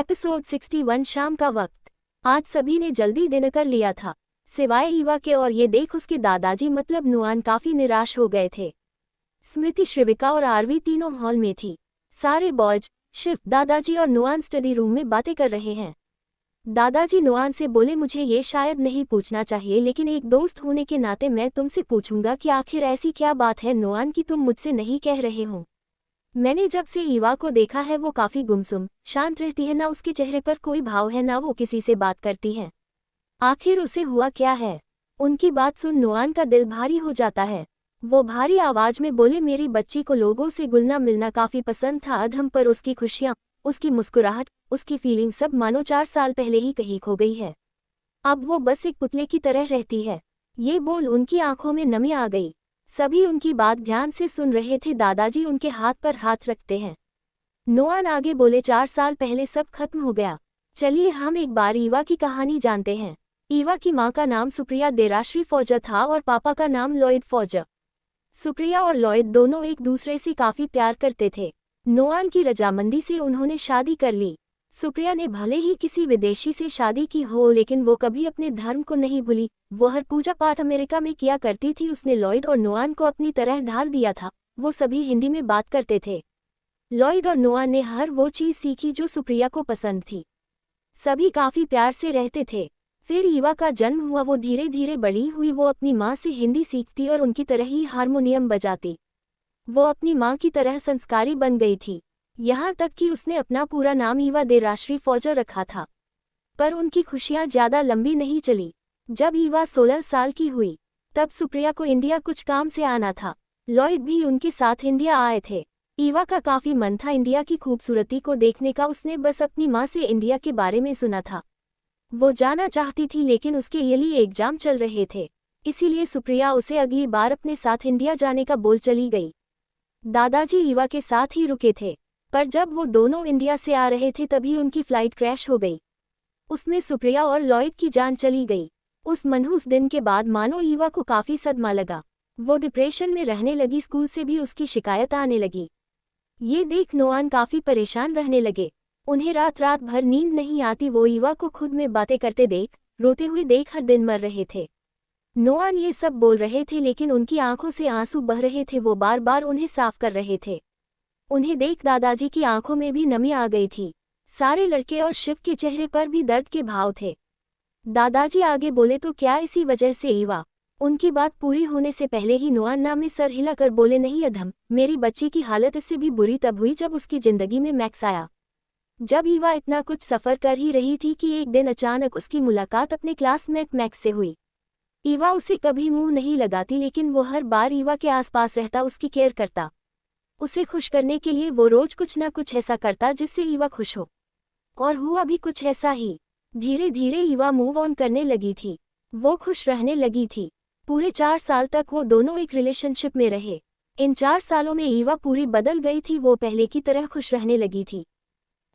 Episode 61 शाम का वक्त। आज सभी ने जल्दी डिनर कर लिया था, सिवाय ईवा के, और ये देख उसके दादाजी मतलब नुआन काफी निराश हो गए थे। स्मृति, श्रिविका और आरवी तीनों हॉल में थी। सारे बॉयज, शिव, दादाजी और नुआन स्टडी रूम में बातें कर रहे हैं। दादाजी नुआन से बोले, मुझे ये शायद नहीं पूछना चाहिए, लेकिन एक दोस्त होने के नाते मैं तुमसे पूछूंगा कि आखिर ऐसी क्या बात है नुआन कि तुम मुझसे नहीं कह रहे हो। मैंने जब से ईवा को देखा है वो काफी गुमसुम, शांत रहती है, ना उसके चेहरे पर कोई भाव है, ना वो किसी से बात करती है। आखिर उसे हुआ क्या है? उनकी बात सुन नुआन का दिल भारी हो जाता है। वो भारी आवाज में बोले, मेरी बच्ची को लोगों से घुलना मिलना काफी पसंद था अधम, पर उसकी खुशियाँ, उसकी मुस्कुराहट, उसकी फीलिंग सब मानो 4 साल पहले ही कहीं खो गई है। अब वो बस एक पुतले की तरह रहती है। ये बोल उनकी आंखों में नमी आ गई। सभी उनकी बात ध्यान से सुन रहे थे। दादाजी उनके हाथ पर हाथ रखते हैं। नुआन आगे बोले, 4 साल पहले सब खत्म हो गया। चलिए हम एक बार ईवा की कहानी जानते हैं। ईवा की माँ का नाम सुप्रिया देराश्री फौजा था और पापा का नाम लॉयड फौजा। सुप्रिया और लॉयड दोनों एक दूसरे से काफी प्यार करते थे। नुआन की रजामंदी से उन्होंने शादी कर ली। सुप्रिया ने भले ही किसी विदेशी से शादी की हो, लेकिन वो कभी अपने धर्म को नहीं भूली। वो हर पूजा पाठ अमेरिका में किया करती थी। उसने लॉयड और नुआन को अपनी तरह ढाल दिया था। वो सभी हिंदी में बात करते थे। लॉयड और नुआन ने हर वो चीज़ सीखी जो सुप्रिया को पसंद थी। सभी काफी प्यार से रहते थे। फिर ईवा का जन्म हुआ। वो धीरे धीरे बड़ी हुई। वो अपनी माँ से हिंदी सीखती और उनकी तरह ही हारमोनियम बजाती। वो अपनी माँ की तरह संस्कारी बन गई थी, यहाँ तक कि उसने अपना पूरा नाम ईवा देराश्री फौजा रखा था। पर उनकी खुशियाँ ज़्यादा लंबी नहीं चली। जब ईवा 16 साल की हुई, तब सुप्रिया को इंडिया कुछ काम से आना था। लॉयड भी उनके साथ इंडिया आए थे। ईवा का काफ़ी मन था इंडिया की खूबसूरती को देखने का। उसने बस अपनी माँ से इंडिया के बारे में सुना था। वो जाना चाहती थी, लेकिन उसके ईयरली एग्जाम चल रहे थे, इसीलिए सुप्रिया उसे अगली बार अपने साथ इंडिया जाने का बोल चली गई। दादाजी ईवा के साथ ही रुके थे, पर जब वो दोनों इंडिया से आ रहे थे तभी उनकी फ्लाइट क्रैश हो गई। उसमें सुप्रिया और लॉयड की जान चली गई। उस मनहूस दिन के बाद मानो ईवा को काफी सदमा लगा। वो डिप्रेशन में रहने लगी। स्कूल से भी उसकी शिकायत आने लगी। ये देख नुआन काफी परेशान रहने लगे। उन्हें रात रात भर नींद नहीं आती। वो ईवा को खुद में बातें करते देख, रोते हुए देख हर दिन मर रहे थे। नुआन ये सब बोल रहे थे, लेकिन उनकी आंखों से आंसू बह रहे थे। वो बार बार उन्हें साफ कर रहे थे। उन्हें देख दादाजी की आंखों में भी नमी आ गई थी। सारे लड़के और शिव के चेहरे पर भी दर्द के भाव थे। दादाजी आगे बोले, तो क्या इसी वजह से ईवा? उनकी बात पूरी होने से पहले ही नुआन ना में सर हिलाकर बोले, नहीं अधम, मेरी बच्ची की हालत इससे भी बुरी तब हुई जब उसकी जिंदगी में मैक्स आया। जब ईवा इतना कुछ सफ़र कर ही रही थी कि एक दिन अचानक उसकी मुलाकात अपने क्लासमेट मैक्स से हुई। ईवा उसे कभी मुंह नहीं लगाती, लेकिन वो हर बार ईवा के आसपास रहता, उसकी केयर करता। उसे खुश करने के लिए वो रोज कुछ ना कुछ ऐसा करता जिससे ईवा खुश हो। और हुआ भी कुछ ऐसा ही। धीरे धीरे ईवा मूव ऑन करने लगी थी। वो खुश रहने लगी थी। पूरे 4 साल तक वो दोनों एक रिलेशनशिप में रहे। इन 4 सालों में ईवा पूरी बदल गई थी। वो पहले की तरह खुश रहने लगी थी।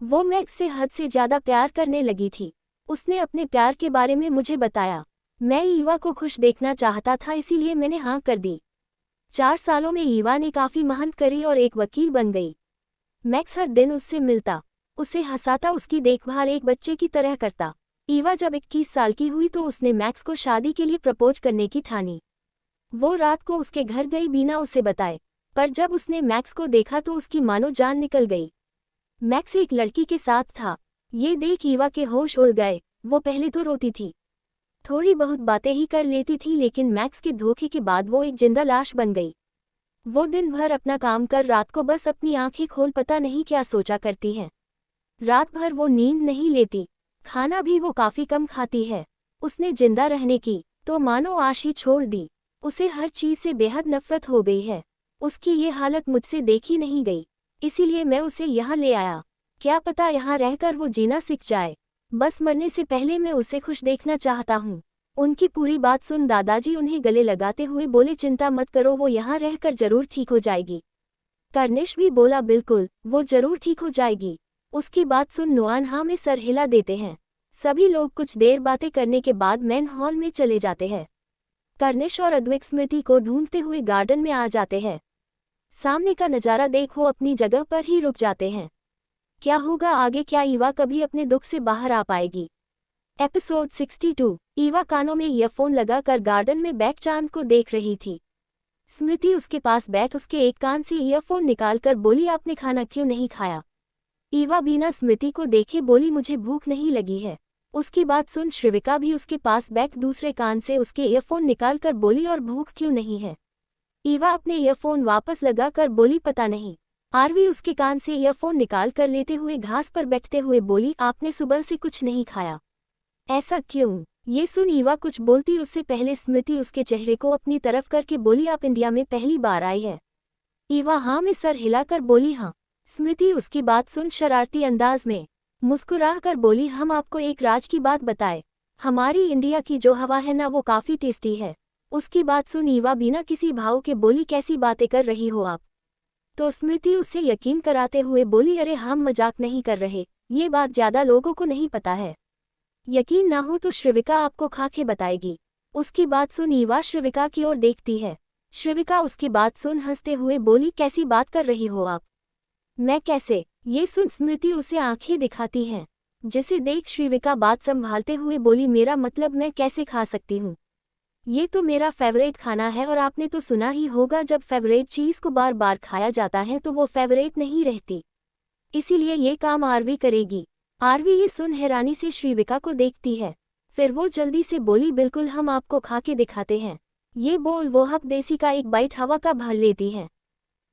वो मैक्स से हद से ज़्यादा प्यार करने लगी थी। उसने अपने प्यार के बारे में मुझे बताया। मैं ईवा को खुश देखना चाहता था, इसीलिए मैंने हाँ कर दी। 4 सालों में ईवा ने काफ़ी मेहनत करी और एक वकील बन गई। मैक्स हर दिन उससे मिलता, उसे हंसाता, उसकी देखभाल एक बच्चे की तरह करता। ईवा जब 21 साल की हुई तो उसने मैक्स को शादी के लिए प्रपोज करने की ठानी। वो रात को उसके घर गई बिना उसे बताए, पर जब उसने मैक्स को देखा तो उसकी मानो जान निकल गई। मैक्स एक लड़की के साथ था। ये देख ईवा के होश उड़ गए। वो पहले तो रोती थी, थोड़ी बहुत बातें ही कर लेती थी, लेकिन मैक्स के धोखे के बाद वो एक जिंदा लाश बन गई। वो दिन भर अपना काम कर रात को बस अपनी आंखें खोल पता नहीं क्या सोचा करती है। रात भर वो नींद नहीं लेती, खाना भी वो काफ़ी कम खाती है। उसने जिंदा रहने की तो मानो आश ही छोड़ दी। उसे हर चीज़ से बेहद नफरत हो गई है। उसकी ये हालत मुझसे देखी नहीं गई, इसीलिए मैं उसे यहाँ ले आया। क्या पता यहाँ रहकर वो जीना सीख जाए। बस मरने से पहले मैं उसे खुश देखना चाहता हूँ। उनकी पूरी बात सुन दादाजी उन्हें गले लगाते हुए बोले, चिंता मत करो, वो यहाँ रहकर जरूर ठीक हो जाएगी। कर्निश भी बोला, बिल्कुल, वो जरूर ठीक हो जाएगी। उसकी बात सुन नुआन हाँ में सर हिला देते हैं। सभी लोग कुछ देर बातें करने के बाद मेन हॉल में चले जाते हैं। कर्निश और अद्वैत स्मृति को ढूंढते हुए गार्डन में आ जाते हैं। सामने का नज़ारा देख वो अपनी जगह पर ही रुक जाते हैं। क्या होगा आगे, क्या ईवा कभी अपने दुख से बाहर आ पाएगी? एपिसोड 62। ईवा कानों में ईयरफोन लगाकर गार्डन में बैठ चांद को देख रही थी। स्मृति उसके पास बैठ उसके एक कान से ईयरफोन निकालकर बोली, आपने खाना क्यों नहीं खाया? ईवा बिना स्मृति को देखे बोली, मुझे भूख नहीं लगी है। उसकी बात सुन श्रिविका भी उसके पास बैठ दूसरे कान से उसके ईयरफोन निकालकर बोली, और भूख क्यों नहीं है? ईवा अपने ईयरफोन वापस लगाकर बोली, पता नहीं। आरवी उसके कान से ईयरफोन निकाल कर लेते हुए घास पर बैठते हुए बोली, आपने सुबह से कुछ नहीं खाया, ऐसा क्यों? ये सुन ईवा कुछ बोलती उससे पहले स्मृति उसके चेहरे को अपनी तरफ करके बोली, आप इंडिया में पहली बार आई है? ईवा हाँ में सर हिलाकर बोली, हाँ। स्मृति उसकी बात सुन शरारती अंदाज में मुस्कुरा कर बोली, हम आपको एक राज की बात बताए, हमारी इंडिया की जो हवा है ना वो काफ़ी टेस्टी है। उसकी बात सुन ईवा बिना किसी भाव के बोली, कैसी बातें कर रही हो आप? तो स्मृति उससे यकीन कराते हुए बोली, अरे हम मजाक नहीं कर रहे, ये बात ज़्यादा लोगों को नहीं पता है। यकीन ना हो तो श्रिविका आपको खा के बताएगी। उसकी बात सुन ईवा श्रिविका की ओर देखती है। श्रिविका उसकी बात सुन हंसते हुए बोली, कैसी बात कर रही हो आप? मैं कैसे? ये सुन स्मृति उसे आंखें दिखाती है, जिसे देख श्रिविका बात संभालते हुए बोली, मेरा मतलब मैं कैसे खा सकती हूँ? ये तो मेरा फेवरेट खाना है, और आपने तो सुना ही होगा जब फेवरेट चीज़ को बार बार खाया जाता है तो वो फेवरेट नहीं रहती, इसीलिए ये काम आरवी करेगी। आरवी ये सुन हैरानी से श्रिविका को देखती है, फिर वो जल्दी से बोली, बिल्कुल हम आपको खा के दिखाते हैं। ये बोल वो हक देसी का एक बाइट हवा का भर लेती है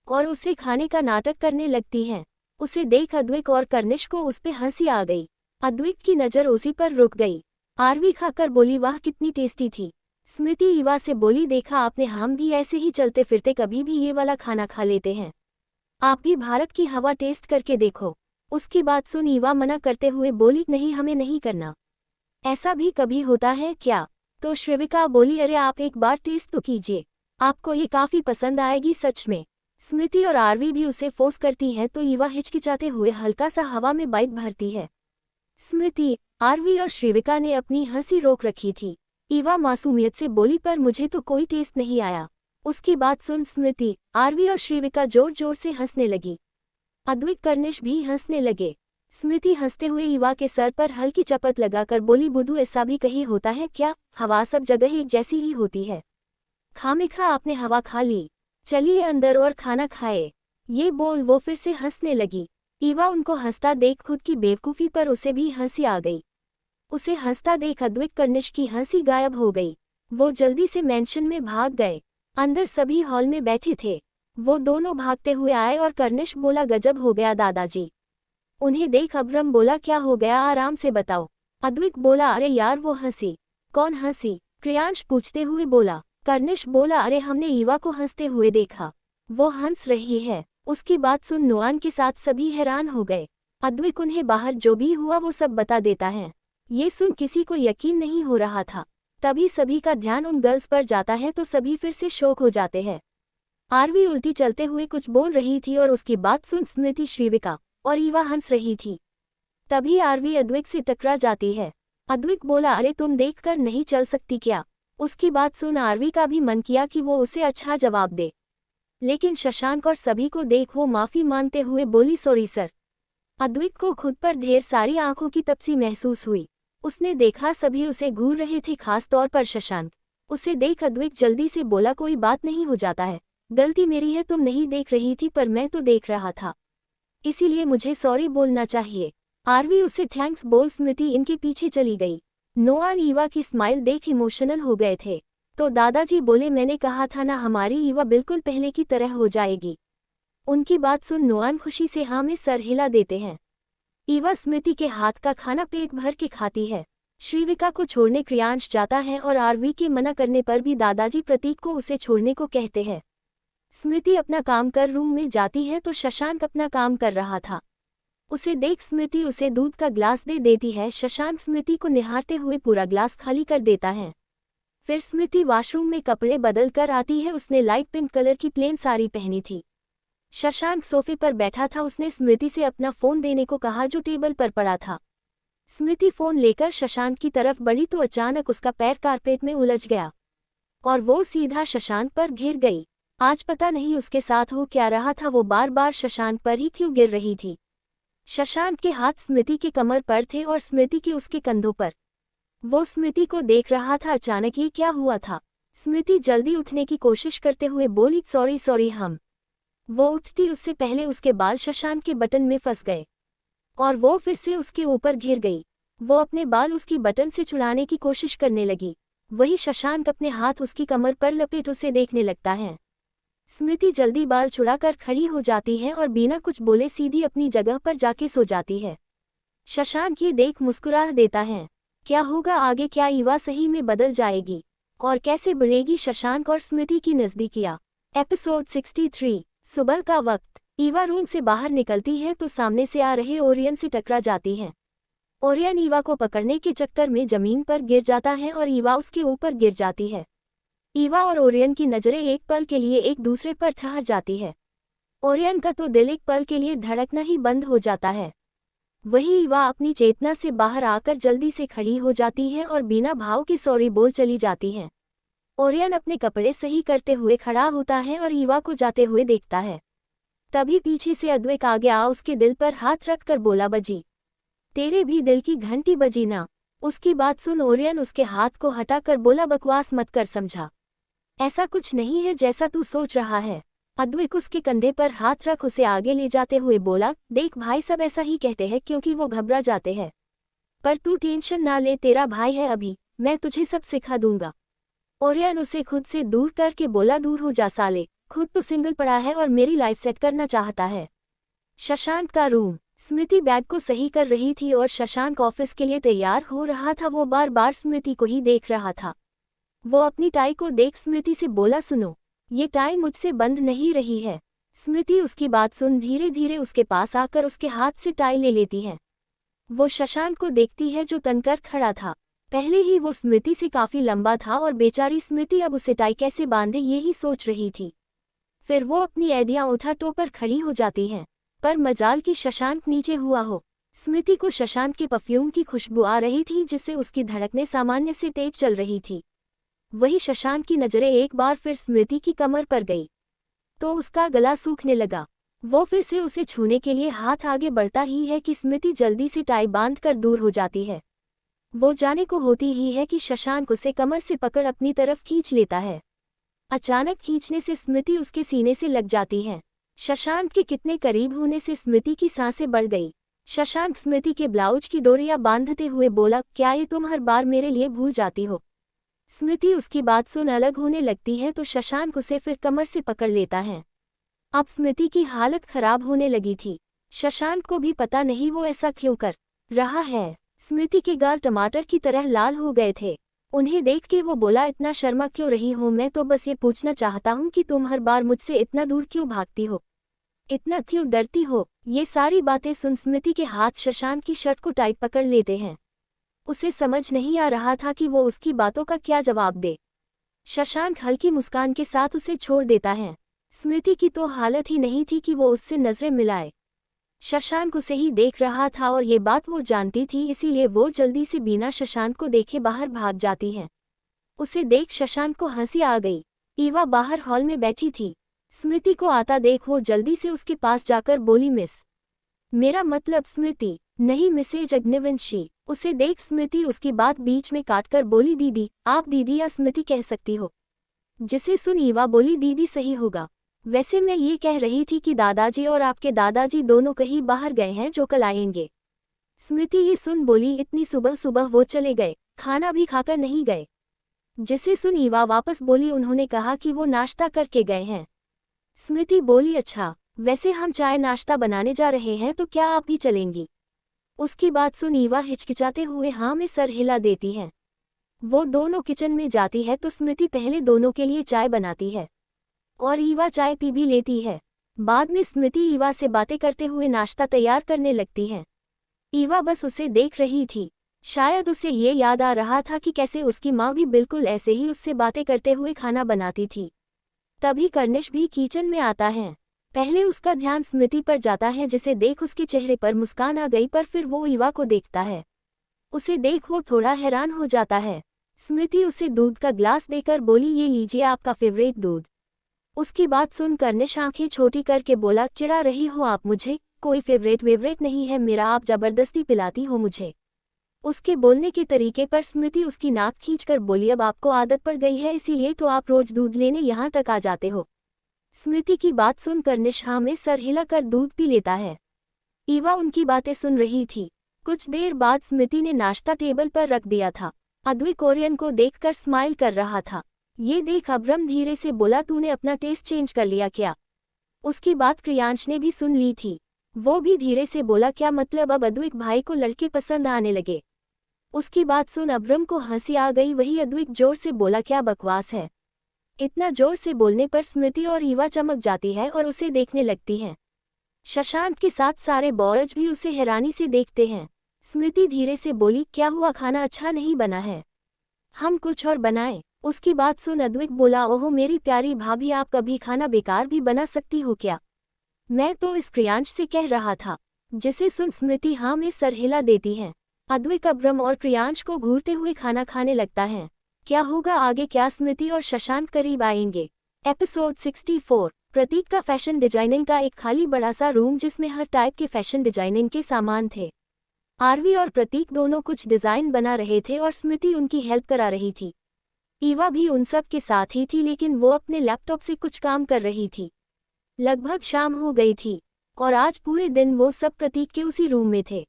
और उसे खाने का नाटक करने लगती है। उसे देख अद्विक और कर्निश को उस पे हंसी आ गई। अद्विक की नज़र उसी पर रुक गई। आरवी खाकर बोली, वाह कितनी टेस्टी थी। स्मृति ईवा से बोली, देखा आपने, हम भी ऐसे ही चलते फिरते कभी भी ये वाला खाना खा लेते हैं, आप भी भारत की हवा टेस्ट करके देखो। उसकी बात सुन ईवा मना करते हुए बोली, नहीं हमें नहीं करना, ऐसा भी कभी होता है क्या? तो श्रिविका बोली, अरे आप एक बार टेस्ट तो कीजिए, आपको ये काफ़ी पसंद आएगी सच में। स्मृति और आरवी भी उसे फोर्स करती है तो ईवा हिचकिचाते हुए हल्का सा हवा में बाइट भरती है। स्मृति, आरवी और श्रिविका ने अपनी हंसी रोक रखी थी। ईवा मासूमियत से बोली, पर मुझे तो कोई टेस्ट नहीं आया। उसकी बात सुन स्मृति, आरवी और श्रिविका जोर जोर से हंसने लगी। अद्विक कर्निश भी हंसने लगे। स्मृति हंसते हुए ईवा के सर पर हल्की चपत लगाकर बोली, बुद्धू ऐसा भी कहीं होता है क्या? हवा सब जगह एक जैसी ही होती है, खामिखा आपने हवा खा ली, चलिए अंदर और खाना खाए। ये बोल वो फिर से हंसने लगी। ईवा उनको हंसता देख खुद की बेवकूफ़ी पर उसे भी हंसी आ गई। उसे हंसता देख अद्विक कर्निश की हंसी गायब हो गई। वो जल्दी से मेंशन में भाग गए। अंदर सभी हॉल में बैठे थे। वो दोनों भागते हुए आए और कर्निश बोला, गजब हो गया दादाजी। उन्हें देख अब्रम बोला, क्या हो गया, आराम से बताओ। अद्विक बोला, अरे यार वो हंसी। कौन हंसी? क्रियांश पूछते हुए बोला। कर्निश बोला, अरे हमने ईवा को हंसते हुए देखा, वो हंस रही है। उसकी बात सुन नुआन के साथ सभी हैरान हो गए। अद्विक उन्हें बाहर जो भी हुआ वो सब बता देता है। ये सुन किसी को यकीन नहीं हो रहा था। तभी सभी का ध्यान उन गर्ल्स पर जाता है तो सभी फिर से शॉक हो जाते हैं। आरवी उल्टी चलते हुए कुछ बोल रही थी और उसकी बात सुन स्मृति, श्रिविका और ईवा हंस रही थी। तभी आरवी अद्विक से टकरा जाती है। अद्विक बोला, अरे तुम देखकर नहीं चल सकती क्या? उसकी बात सुन आरवी का भी मन किया कि वो उसे अच्छा जवाब दे, लेकिन शशांक और सभी को देख वो माफ़ी मांगते हुए बोली, सॉरी सर। अद्विक को खुद पर ढेर सारी आंखों की तपसी महसूस हुई। उसने देखा सभी उसे घूर रहे थे, खास तौर पर शशांक। उसे देख अद्विक जल्दी से बोला, कोई बात नहीं, हो जाता है, गलती मेरी है, तुम नहीं देख रही थी पर मैं तो देख रहा था, इसीलिए मुझे सॉरी बोलना चाहिए। आरवी उसे थैंक्स बोल स्मृति इनके पीछे चली गई। नोआन ईवा की स्माइल देख इमोशनल हो गए थे। तो दादाजी बोले, मैंने कहा था ना, हमारी ईवा बिल्कुल पहले की तरह हो जाएगी। उनकी बात सुन नोआन खुशी से हाँ में सर हिला देते हैं। ईवा स्मृति के हाथ का खाना पेट भर के खाती है। श्रिविका को छोड़ने क्रियांश जाता है और आरवी के मना करने पर भी दादाजी प्रतीक को उसे छोड़ने को कहते हैं। स्मृति अपना काम कर रूम में जाती है तो शशांक अपना काम कर रहा था। उसे देख स्मृति उसे दूध का ग्लास दे देती है। शशांक स्मृति को निहारते हुए पूरा ग्लास खाली कर देता है। फिर स्मृति वॉशरूम में कपड़े बदल कर आती है। उसने लाइट पिंक कलर की प्लेन साड़ी पहनी थी। शशांक सोफे पर बैठा था। उसने स्मृति से अपना फ़ोन देने को कहा जो टेबल पर पड़ा था। स्मृति फ़ोन लेकर शशांक की तरफ बढ़ी तो अचानक उसका पैर कारपेट में उलझ गया और वो सीधा शशांक पर गिर गई। आज पता नहीं उसके साथ हो क्या रहा था, वो बार बार शशांक पर ही क्यों गिर रही थी। शशांक के हाथ स्मृति के कमर पर थे और स्मृति के उसके कंधों पर। वो स्मृति को देख रहा था। अचानक ये क्या हुआ था? स्मृति जल्दी उठने की कोशिश करते हुए बोली, सॉरी सॉरी हम। वो उठती उससे पहले उसके बाल शशांक के बटन में फंस गए और वो फिर से उसके ऊपर घिर गई। वो अपने बाल उसकी बटन से छुड़ाने की कोशिश करने लगी। वही शशांक अपने हाथ उसकी कमर पर लपेट उसे देखने लगता है। स्मृति जल्दी बाल छुड़ाकर खड़ी हो जाती है और बिना कुछ बोले सीधी अपनी जगह पर जाके सो जाती है। शशांक ये देख मुस्कुरा देता है। क्या होगा आगे? क्या ईवा सही में बदल जाएगी और कैसे बढ़ेगी शशांक और स्मृति की नज़दीकियां? एपिसोड 63। सुबह का वक्त। ईवा रूम से बाहर निकलती है तो सामने से आ रहे ओरियन से टकरा जाती है। ओरियन ईवा को पकड़ने के चक्कर में जमीन पर गिर जाता है और ईवा उसके ऊपर गिर जाती है। ईवा और ओरियन की नज़रें एक पल के लिए एक दूसरे पर ठहर जाती है। ओरियन का तो दिल एक पल के लिए धड़कना ही बंद हो जाता है। वही ईवा अपनी चेतना से बाहर आकर जल्दी से खड़ी हो जाती है और बिना भाव के सॉरी बोल चली जाती है। ओरियन अपने कपड़े सही करते हुए खड़ा होता है और ईवा को जाते हुए देखता है। तभी पीछे से अद्वैक आगे आ उसके दिल पर हाथ रख कर बोला, बजी तेरे भी दिल की घंटी बजी ना। उसकी बात सुन ओरियन उसके हाथ को हटाकर बोला, बकवास मत कर समझा, ऐसा कुछ नहीं है जैसा तू सोच रहा है। अद्वैक उसके कंधे पर हाथ रख उसे आगे ले जाते हुए बोला, देख भाई सब ऐसा ही कहते हैं क्योंकि वो घबरा जाते हैं, पर तू टेंशन ना ले, तेरा भाई है अभी, मैं तुझे सब सिखा दूंगा। ओरियन उसे खुद से दूर करके बोला, दूर हो जा साले, खुद तो सिंगल पड़ा है और मेरी लाइफ सेट करना चाहता है। शशांक का रूम। स्मृति बैग को सही कर रही थी और शशांक ऑफिस के लिए तैयार हो रहा था। वो बार बार स्मृति को ही देख रहा था। वो अपनी टाई को देख स्मृति से बोला, सुनो, ये टाई मुझसे बंद नहीं रही है। स्मृति उसकी बात सुन धीरे धीरे उसके पास आकर उसके हाथ से टाई ले लेती है। वो शशांक को देखती है जो तनकर खड़ा था। पहले ही वो स्मृति से काफी लंबा था और बेचारी स्मृति अब उसे टाई कैसे बांधे ये ही सोच रही थी। फिर वो अपनी ऐडियां उठा टोकर खड़ी हो जाती है, पर मजाल की शशांक नीचे हुआ हो। स्मृति को शशांक के परफ्यूम की खुशबू आ रही थी जिससे उसकी धड़कनें सामान्य से तेज चल रही थी। वही शशांक की नजरें एक बार फिर स्मृति की कमर पर गई तो उसका गला सूखने लगा। वो फिर से उसे छूने के लिए हाथ आगे बढ़ता ही है कि स्मृति जल्दी से टाई बांधकर दूर हो जाती है। वो जाने को होती ही है कि शशांक उसे कमर से पकड़ अपनी तरफ खींच लेता है। अचानक खींचने से स्मृति उसके सीने से लग जाती है। शशांक के कितने करीब होने से स्मृति की सांसें बढ़ गई। शशांक स्मृति के ब्लाउज की डोरियां बांधते हुए बोला, क्या ये तुम हर बार मेरे लिए भूल जाती हो? स्मृति उसकी बात सुन अलग होने लगती है तो शशांक उसे फिर कमर से पकड़ लेता है। अब स्मृति की हालत खराब होने लगी थी। शशांक को भी पता नहीं वो ऐसा क्यों कर रहा है। स्मृति के गाल टमाटर की तरह लाल हो गए थे। उन्हें देख के वो बोला, इतना शर्मा क्यों रही हो? मैं तो बस ये पूछना चाहता हूँ कि तुम हर बार मुझसे इतना दूर क्यों भागती हो, इतना क्यों डरती हो? ये सारी बातें सुन स्मृति के हाथ शशांक की शर्ट को टाइट पकड़ लेते हैं। उसे समझ नहीं आ रहा था कि वो उसकी बातों का क्या जवाब दे। शशांक हल्की मुस्कान के साथ उसे छोड़ देता है। स्मृति की तो हालत ही नहीं थी कि वो उससे नजरें मिलाए। शशांक उसे ही देख रहा था और ये बात वो जानती थी, इसीलिए वो जल्दी से बिना शशांक को देखे बाहर भाग जाती है। उसे देख शशांक को हंसी आ गई। ईवा बाहर हॉल में बैठी थी। स्मृति को आता देख वो जल्दी से उसके पास जाकर बोली, मिस, मेरा मतलब स्मृति, नहीं मिसेज अग्निवंशी। उसे देख स्मृति उसकी बात बीच में काटकर बोली, दीदी। आप दीदी या स्मृति कह सकती हो। जिसे सुन ईवा बोली, दीदी सही होगा। वैसे मैं ये कह रही थी कि दादाजी और आपके दादाजी दोनों कहीं बाहर गए हैं जो कल आएंगे। स्मृति ये सुन बोली, इतनी सुबह सुबह वो चले गए, खाना भी खाकर नहीं गए? जिसे सुन ईवा वापस बोली, उन्होंने कहा कि वो नाश्ता करके गए हैं। स्मृति बोली, अच्छा, वैसे हम चाय नाश्ता बनाने जा रहे हैं तो क्या आप भी चलेंगी? उसकी बात सुन ईवा हिचकिचाते हुए हाँ में सर हिला देती है। वो दोनों किचन में जाती है तो स्मृति पहले दोनों के लिए चाय बनाती है और ईवा चाय पी भी लेती है। बाद में स्मृति ईवा से बातें करते हुए नाश्ता तैयार करने लगती है। ईवा बस उसे देख रही थी। शायद उसे ये याद आ रहा था कि कैसे उसकी माँ भी बिल्कुल ऐसे ही उससे बातें करते हुए खाना बनाती थी। तभी कर्निश भी किचन में आता है। पहले उसका ध्यान स्मृति पर जाता है जिसे देख उसके चेहरे पर मुस्कान आ गई, पर फिर वो ईवा को देखता है। उसे देख वो थोड़ा हैरान हो जाता है। स्मृति उसे दूध का ग्लास देकर बोली, ये लीजिए आपका फेवरेट दूध। उसकी बात सुन कर्निश आंखें छोटी करके बोला, चिढ़ा रही हो आप मुझे? कोई फेवरेट वेवरेट नहीं है मेरा, आप जबरदस्ती पिलाती हो मुझे। उसके बोलने के तरीके पर स्मृति उसकी नाक खींचकर बोली, अब आपको आदत पड़ गई है इसीलिए तो आप रोज दूध लेने यहाँ तक आ जाते हो। स्मृति की बात सुनकर निश हाँ में सर हिलाकर दूध पी लेता है। ईवा उनकी बातें सुन रही थी। कुछ देर बाद स्मृति ने नाश्ता टेबल पर रख दिया था। अद्विक ओरियन को देखकर स्माइल कर रहा था। ये देख अब्रम धीरे से बोला, तूने अपना टेस्ट चेंज कर लिया क्या? उसकी बात क्रियांश ने भी सुन ली थी। वो भी धीरे से बोला, क्या मतलब? अब अद्विक भाई को लड़के पसंद आने लगे। उसकी बात सुन अब्रम को हंसी आ गई। वही अद्विक जोर से बोला, क्या बकवास है? इतना जोर से बोलने पर स्मृति और ईवा चमक जाती है और उसे देखने लगती हैं। शशांक के साथ सारे बॉयज भी उसे हैरानी से देखते हैं। स्मृति धीरे से बोली, क्या हुआ, खाना अच्छा नहीं बना है? हम कुछ और बनाएं। उसकी बात सुन अद्विक बोला, ओहो मेरी प्यारी भाभी, आप कभी खाना बेकार भी बना सकती हो क्या? मैं तो इस क्रियांश से कह रहा था। जिसे सुन स्मृति हाँ में सर हिला देती है। अद्विक अब्रम और क्रियांश को घूरते हुए खाना खाने लगता है। क्या होगा आगे? क्या स्मृति और शशांक करीब आएंगे? एपिसोड 64। प्रतीक का फैशन डिजाइनिंग का एक खाली बड़ा सा रूम जिसमें हर टाइप के फैशन डिजाइनिंग के सामान थे। आरवी और प्रतीक दोनों कुछ डिजाइन बना रहे थे और स्मृति उनकी हेल्प करा रही थी। ईवा भी उन सब के साथ ही थी लेकिन वो अपने लैपटॉप से कुछ काम कर रही थी। लगभग शाम हो गई थी और आज पूरे दिन वो सब प्रतीक के उसी रूम में थे।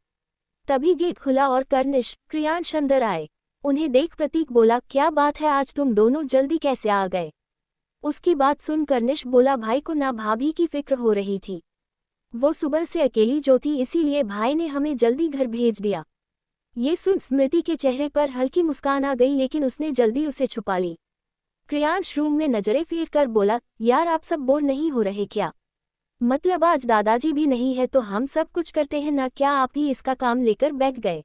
तभी गेट खुला और कर्निश, क्रियांश अंदर आए। उन्हें देख प्रतीक बोला, क्या बात है, आज तुम दोनों जल्दी कैसे आ गए? उसकी बात सुन कर्निश बोला, भाई को ना भाभी की फिक्र हो रही थी। वो सुबह से अकेली जो थी इसीलिए भाई ने हमें जल्दी घर भेज दिया। ये सुन स्मृति के चेहरे पर हल्की मुस्कान आ गई लेकिन उसने जल्दी उसे छुपा ली। क्रियांश रूम में नजरें फेर कर बोला, यार आप सब बोर नहीं हो रहे क्या? मतलब आज दादाजी भी नहीं है तो हम सब कुछ करते हैं ना, क्या आप ही इसका काम लेकर बैठ गए?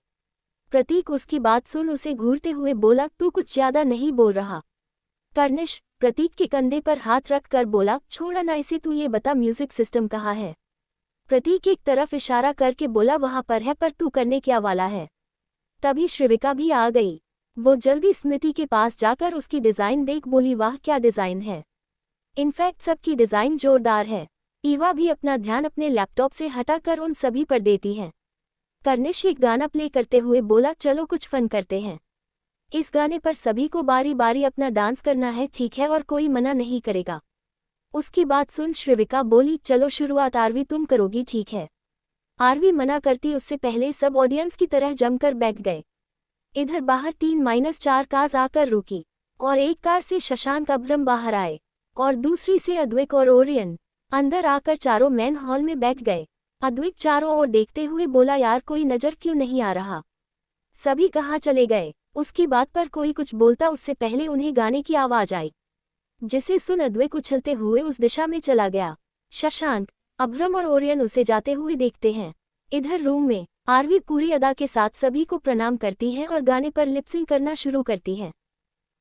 प्रतीक उसकी बात सुन उसे घूरते हुए बोला, तू कुछ ज्यादा नहीं बोल रहा? कर्निश प्रतीक के कंधे पर हाथ रख कर बोला, छोड़ा ना इसे, तू ये बता म्यूजिक सिस्टम कहाँ है? प्रतीक एक तरफ इशारा करके बोला, वहां पर है, पर तू करने क्या वाला है? तभी श्रिविका भी आ गई। वो जल्दी स्मृति के पास जाकर उसकी डिजाइन देख बोली, वाह क्या डिजाइन है, इनफैक्ट सबकी डिजाइन जोरदार है। ईवा भी अपना ध्यान अपने लैपटॉप से हटाकर उन सभी पर देती है। कर्निश एक गाना प्ले करते हुए बोला, चलो कुछ फन करते हैं। इस गाने पर सभी को बारी बारी अपना डांस करना है, ठीक है, और कोई मना नहीं करेगा। उसकी बात सुन श्रिविका बोली, चलो शुरुआत आरवी तुम करोगी, ठीक है? आरवी मना करती उससे पहले सब ऑडियंस की तरह जमकर बैठ गए। इधर बाहर 3-4 कार्स आकर रुकी और एक कार से शशांक अब्रम बाहर आए और दूसरी से अद्विक और ओरियन। अंदर आकर चारों मेन हॉल में बैठ गए। अद्विक चारों ओर देखते हुए बोला, यार कोई नजर क्यों नहीं आ रहा? सभी कहाँ चले गए? उसकी बात पर कोई कुछ बोलता उससे पहले उन्हें गाने की आवाज आई, जिसे सुन अद्विक उछलते हुए उस दिशा में चला गया। शशांक, अब्रम और ओरियन उसे जाते हुए देखते हैं। इधर रूम में आरवी पूरी अदा के साथ सभी को प्रणाम करती है और गाने पर लिपसिंग करना शुरू करती है।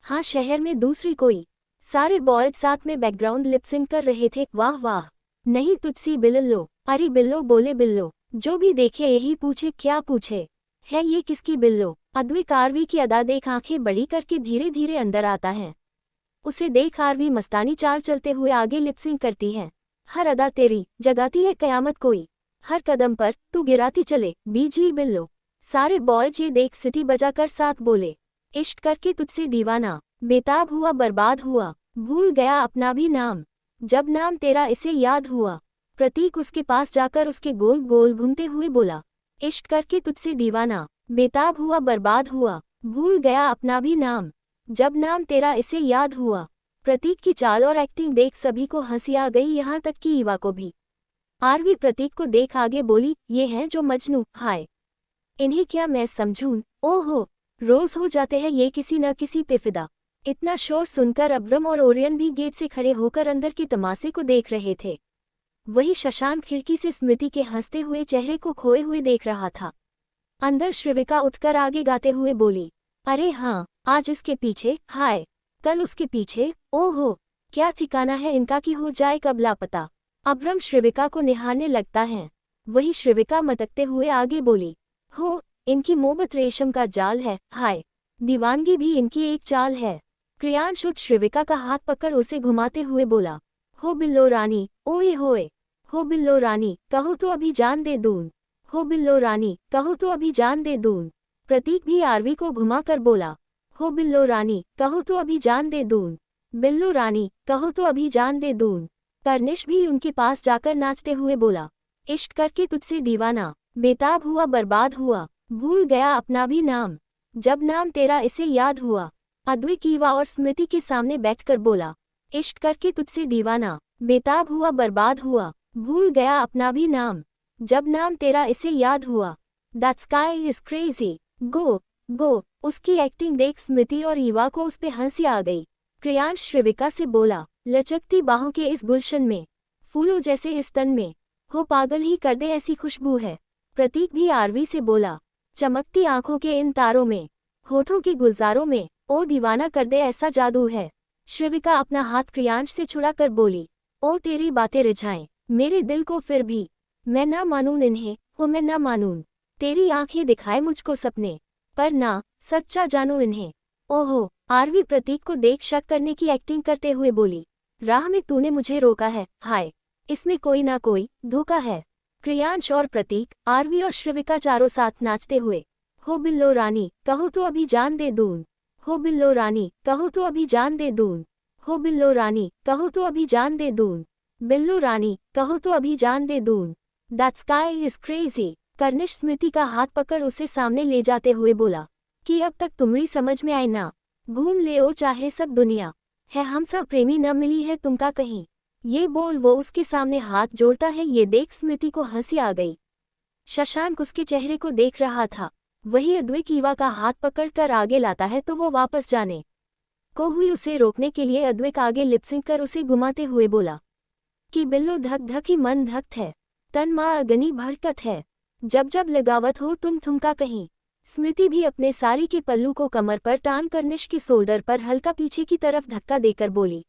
हाँ, शहर में दूसरी कोई। सारे बॉयज साथ में बैकग्राउंड लिपसिंग कर रहे थे। वाह वाह, नहीं तुझसी बिल्लो, अरे बिल्लो बोले बिल्लो, जो भी देखे यही पूछे, क्या पूछे है ये किसकी बिल्लो? अद्विक आरवी की अदा देख आंखें बड़ी करके धीरे धीरे अंदर आता है। उसे देख आरवी मस्तानी चाल चलते हुए आगे लिपसिंग करती है। हर अदा तेरी जगाती है कयामत कोई, हर कदम पर तू गिराती चले बिजली बिल्लो। सारे बॉयज ये देख सिटी बजाकर साथ बोले, इश्क करके तुझसे दीवाना, बेताब हुआ बर्बाद हुआ, भूल गया अपना भी नाम, जब नाम तेरा इसे याद हुआ। प्रतीक उसके पास जाकर उसके गोल गोल घूमते हुए बोला, इश्क करके तुझसे दीवाना, बेताब हुआ बर्बाद हुआ, भूल गया अपना भी नाम, जब नाम तेरा इसे याद हुआ। प्रतीक की चाल और एक्टिंग देख सभी को हंसी आ गई, यहाँ तक कि ईवा को भी। आरवी प्रतीक को देख आगे बोली, ये हैं जो मजनू, हाय इन्हें क्या मैं समझूं, ओहो रोज हो जाते हैं ये किसी न किसी पे फिदा। इतना शोर सुनकर अब्रम और ओरियन भी गेट से खड़े होकर अंदर के तमाशे को देख रहे थे। वही शशांक खिड़की से स्मृति के हंसते हुए चेहरे को खोए हुए देख रहा था। अंदर श्रिविका उठकर आगे गाते हुए बोली, अरे हाँ, आज इसके पीछे, हाय कल उसके पीछे, ओहो क्या ठिकाना है इनका कि हो जाए कब लापता। अब्रम श्रिविका को निहारने लगता है। वही श्रिविका मटकते हुए आगे बोली, हो इनकी मोहब्बत रेशम का जाल है, हाय दीवानगी भी इनकी एक चाल है। क्रियांश उठ श्रिविका का हाथ पकड़ उसे घुमाते हुए बोला, हो बिल्लो रानी, ओए होए, हो बिल्लो रानी, कहो तो अभी जान दे दूं। हो बिल्लो रानी, कहो तो अभी जान दे दूं। प्रतीक भी आरवी को घुमा कर बोला, हो बिल्लो रानी, कहो तो अभी जान दे दूं। बिल्लो रानी, कहो तो अभी जान दे दूं। कर्निश भी उनके पास जाकर नाचते हुए बोला, इश्क करके तुझसे दीवाना, बेताब हुआ बर्बाद हुआ, भूल गया अपना भी नाम, जब नाम तेरा इसे याद हुआ। अद्विक ईवा और स्मृति के सामने बैठकर बोला, इश्क करके तुझसे दीवाना, बेताब हुआ बर्बाद हुआ, भूल गया अपना भी नाम, जब नाम तेरा इसे याद हुआ। दैट स्काई इज क्रेजी, गो गो। उसकी एक्टिंग देख स्मृति और ईवा को उस पे हंसी आ गई। क्रियांश श्रिविका से बोला, लचकती बाहों के इस गुलशन में, फूलों जैसे इस तन में, हो पागल ही कर दे ऐसी खुशबू है। प्रतीक भी आरवी से बोला, चमकती आंखों के इन तारों में, होठों के गुलजारों में, ओ दीवाना कर दे ऐसा जादू है। श्रिविका अपना हाथ क्रियांश से छुड़ा कर बोली, ओ तेरी बातें रिझाएं मेरे दिल को फिर भी, मैं ना मानूं इन्हें, हो मैं ना मानूं। तेरी आंखें दिखाए मुझको सपने, पर ना सच्चा जानूं इन्हें। ओहो। आरवी प्रतीक को देख शक करने की एक्टिंग करते हुए बोली, राह में तूने मुझे रोका है, हाय इसमें कोई ना कोई धोखा है। क्रियांश और प्रतीक, आरवी और श्रिविका चारों साथ नाचते हुए, हो बिल्लो रानी, कहो तो अभी जान दे दूं। हो बिल्लो रानी, कहो तो अभी जान दे दूं। हो बिल्लो रानी, कहो तो अभी जान दे दूं। बिल्लो रानी, कहो तो अभी जान दे दूं। That sky is crazy. कर्निश स्मृति का हाथ पकड़ उसे सामने ले जाते हुए बोला, कि अब तक तुम्हारी समझ में आए ना, घूम ले ओ चाहे सब दुनिया, है हम सब प्रेमी न मिली है तुमका कहीं। ये बोल वो उसके सामने हाथ जोड़ता है। ये देख स्मृति को हंसी आ गई। शशांक उसके चेहरे को देख रहा था। वही अद्विक ईवा का हाथ पकड़कर आगे लाता है तो वो वापस जाने को हुई। उसे रोकने के लिए अद्विक आगे लिपसिंक कर उसे घुमाते हुए बोला, कि बिल्लो धक धक ही मन धक्त है, तन माँ अगनी भरकत है, जब जब लगावत हो तुम थुमका कहीं। स्मृति भी अपने साड़ी के पल्लू को कमर पर टांग कर कर्निश की शोल्डर पर हल्का पीछे की तरफ धक्का देकर बोली,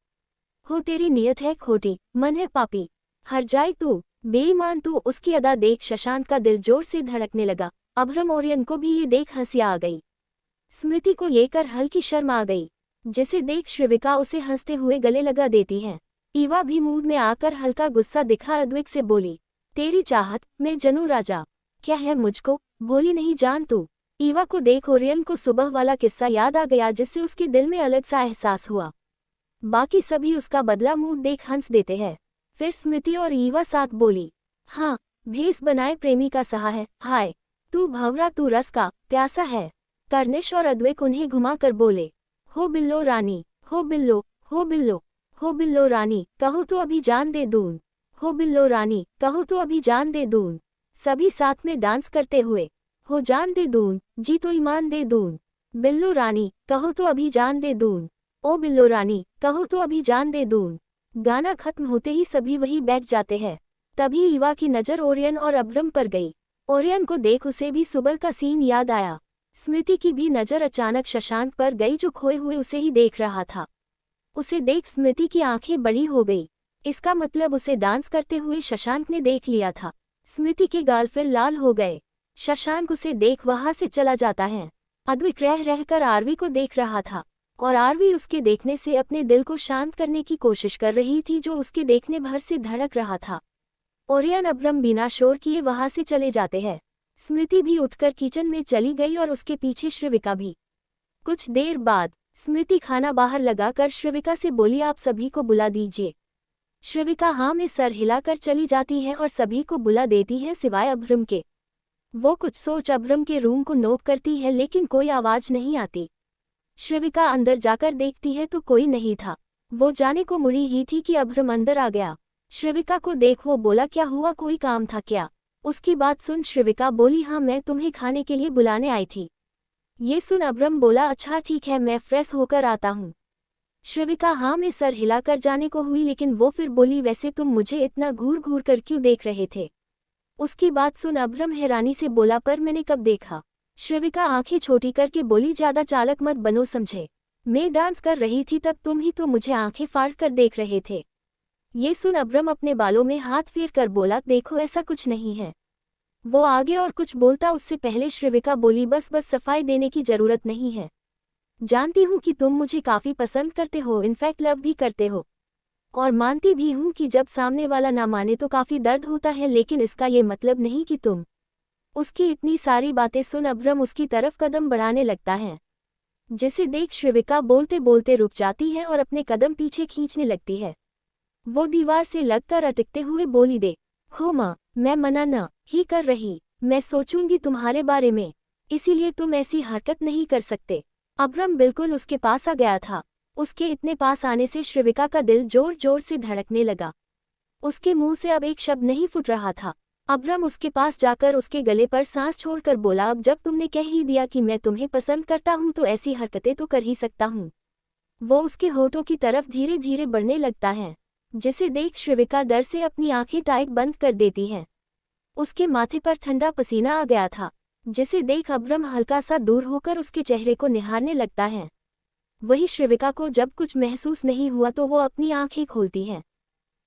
हो तेरी नियत है खोटी, मन है पापी, हर जाए तू, बेईमान तू। उसकी अदा देख शशांक का दिल जोर से धड़कने लगा। अभ्रम ओरियन को भी ये देख हंसी आ गई। स्मृति को ये कर हल्की शर्म आ गई, जिसे देख श्रिविका उसे हंसते हुए गले लगा देती है। ईवा भी मूड में आकर हल्का गुस्सा दिखा अद्विक से बोली, तेरी चाहत मैं जनू राजा, क्या है मुझको, बोली नहीं जान तू। ईवा को देख ओरियन को सुबह वाला किस्सा याद आ गया, जिससे उसके दिल में अलग सा एहसास हुआ। बाकी सभी उसका बदला मूड देख हंस देते हैं। फिर स्मृति और ईवा साथ बोली, हाँ भेस बनाए प्रेमी का सहा है, हाय तू भंवरा तू रस का प्यासा है। कर्निश और अद्विक उन्हें घुमा कर बोले, हो बिल्लो रानी, हो बिल्लो, हो बिल्लो, हो बिल्लो रानी, कहो तो अभी जान दे दूं। हो बिल्लो रानी, कहो तो अभी जान दे दूं। सभी साथ में डांस करते हुए, हो जान दे दूं, जी तो ईमान दे दूं। बिल्लो रानी, कहो तो अभी जान दे दूं। ओ बिल्लो रानी, कहो तो अभी जान दे दूं। गाना खत्म होते ही सभी वही बैठ जाते हैं। तभी ईवा की नज़र ओरियन और अभ्रम पर गई। ओरियन को देख उसे भी सुबह का सीन याद आया। स्मृति की भी नज़र अचानक शशांक पर गई, जो खोए हुए उसे ही देख रहा था। उसे देख स्मृति की आंखें बड़ी हो गई। इसका मतलब उसे डांस करते हुए शशांक ने देख लिया था। स्मृति के गाल फिर लाल हो गए। शशांक उसे देख वहां से चला जाता है। अद्विक रह रहकर आरवी को देख रहा था, और आरवी उसके देखने से अपने दिल को शांत करने की कोशिश कर रही थी, जो उसके देखने भर से धड़क रहा था। ओरियन अभ्रम बिना शोर किए वहां से चले जाते हैं। स्मृति भी उठकर किचन में चली गई और उसके पीछे श्रिविका भी। कुछ देर बाद स्मृति खाना बाहर लगाकर श्रिविका से बोली, आप सभी को बुला दीजिए। श्रिविका हाँ में सर हिलाकर चली जाती है और सभी को बुला देती है सिवाय अभ्रम के। वो कुछ सोच अभ्रम के रूम को नोक करती है, लेकिन कोई आवाज नहीं आती। श्रिविका अंदर जाकर देखती है तो कोई नहीं था। वो जाने को मुड़ी ही थी कि अभ्रम अंदर आ गया। श्रिविका को देख वो बोला, क्या हुआ, कोई काम था क्या? उसकी बात सुन श्रिविका बोली, हाँ मैं तुम्हें खाने के लिए बुलाने आई थी। ये सुन अभ्रम बोला, अच्छा ठीक है मैं फ्रेश होकर आता हूँ। श्रिविका हाँ में सर हिलाकर जाने को हुई, लेकिन वो फिर बोली, वैसे तुम मुझे इतना घूर घूर कर क्यों देख रहे थे? उसकी बात सुन अभ्रम हैरानी से बोला, पर मैंने कब देखा? श्रिविका आंखें छोटी करके बोली, ज्यादा चालक मत बनो समझे। मैं डांस कर रही थी तब तुम ही तो मुझे आंखें फाड़ कर देख रहे थे। ये सुन अभ्रम अपने बालों में हाथ फेर कर बोला, देखो ऐसा कुछ नहीं है। वो आगे और कुछ बोलता उससे पहले श्रिविका बोली, बस सफाई देने की जरूरत नहीं है। जानती हूँ कि तुम मुझे काफी पसंद करते हो, इनफैक्ट लव भी करते हो। और मानती भी हूँ कि जब सामने वाला ना माने तो काफ़ी दर्द होता है, लेकिन इसका ये मतलब नहीं कि तुम। उसकी इतनी सारी बातें सुन अभ्रम उसकी तरफ कदम बढ़ाने लगता है, जिसे देख श्रीविका बोलते बोलते रुक जाती है और अपने कदम पीछे खींचने लगती है। वो दीवार से लगकर अटकते हुए बोली, देखो माँ, मैं मना न ही कर रही, मैं सोचूंगी तुम्हारे बारे में, इसीलिए तुम ऐसी हरकत नहीं कर सकते। अभ्रम बिल्कुल उसके पास आ गया था। उसके इतने पास आने से श्रीविका का दिल जोर जोर से धड़कने लगा। उसके मुंह से अब एक शब्द नहीं फूट रहा था। अभ्रम उसके पास जाकर उसके गले पर सांस छोड़कर बोला, अब जब तुमने कह ही दिया कि मैं तुम्हें पसंद करता हूँ तो ऐसी हरकतें तो कर ही सकता हूँ। वो उसके होठों की तरफ धीरे धीरे बढ़ने लगता है, जिसे देख श्रीविका डर से अपनी आंखें टाइट बंद कर देती है। उसके माथे पर ठंडा पसीना आ गया था, जिसे देख अभ्रम हल्का सा दूर होकर उसके चेहरे को निहारने लगता है। वही श्रीविका को जब कुछ महसूस नहीं हुआ तो वो अपनी आंखें खोलती है।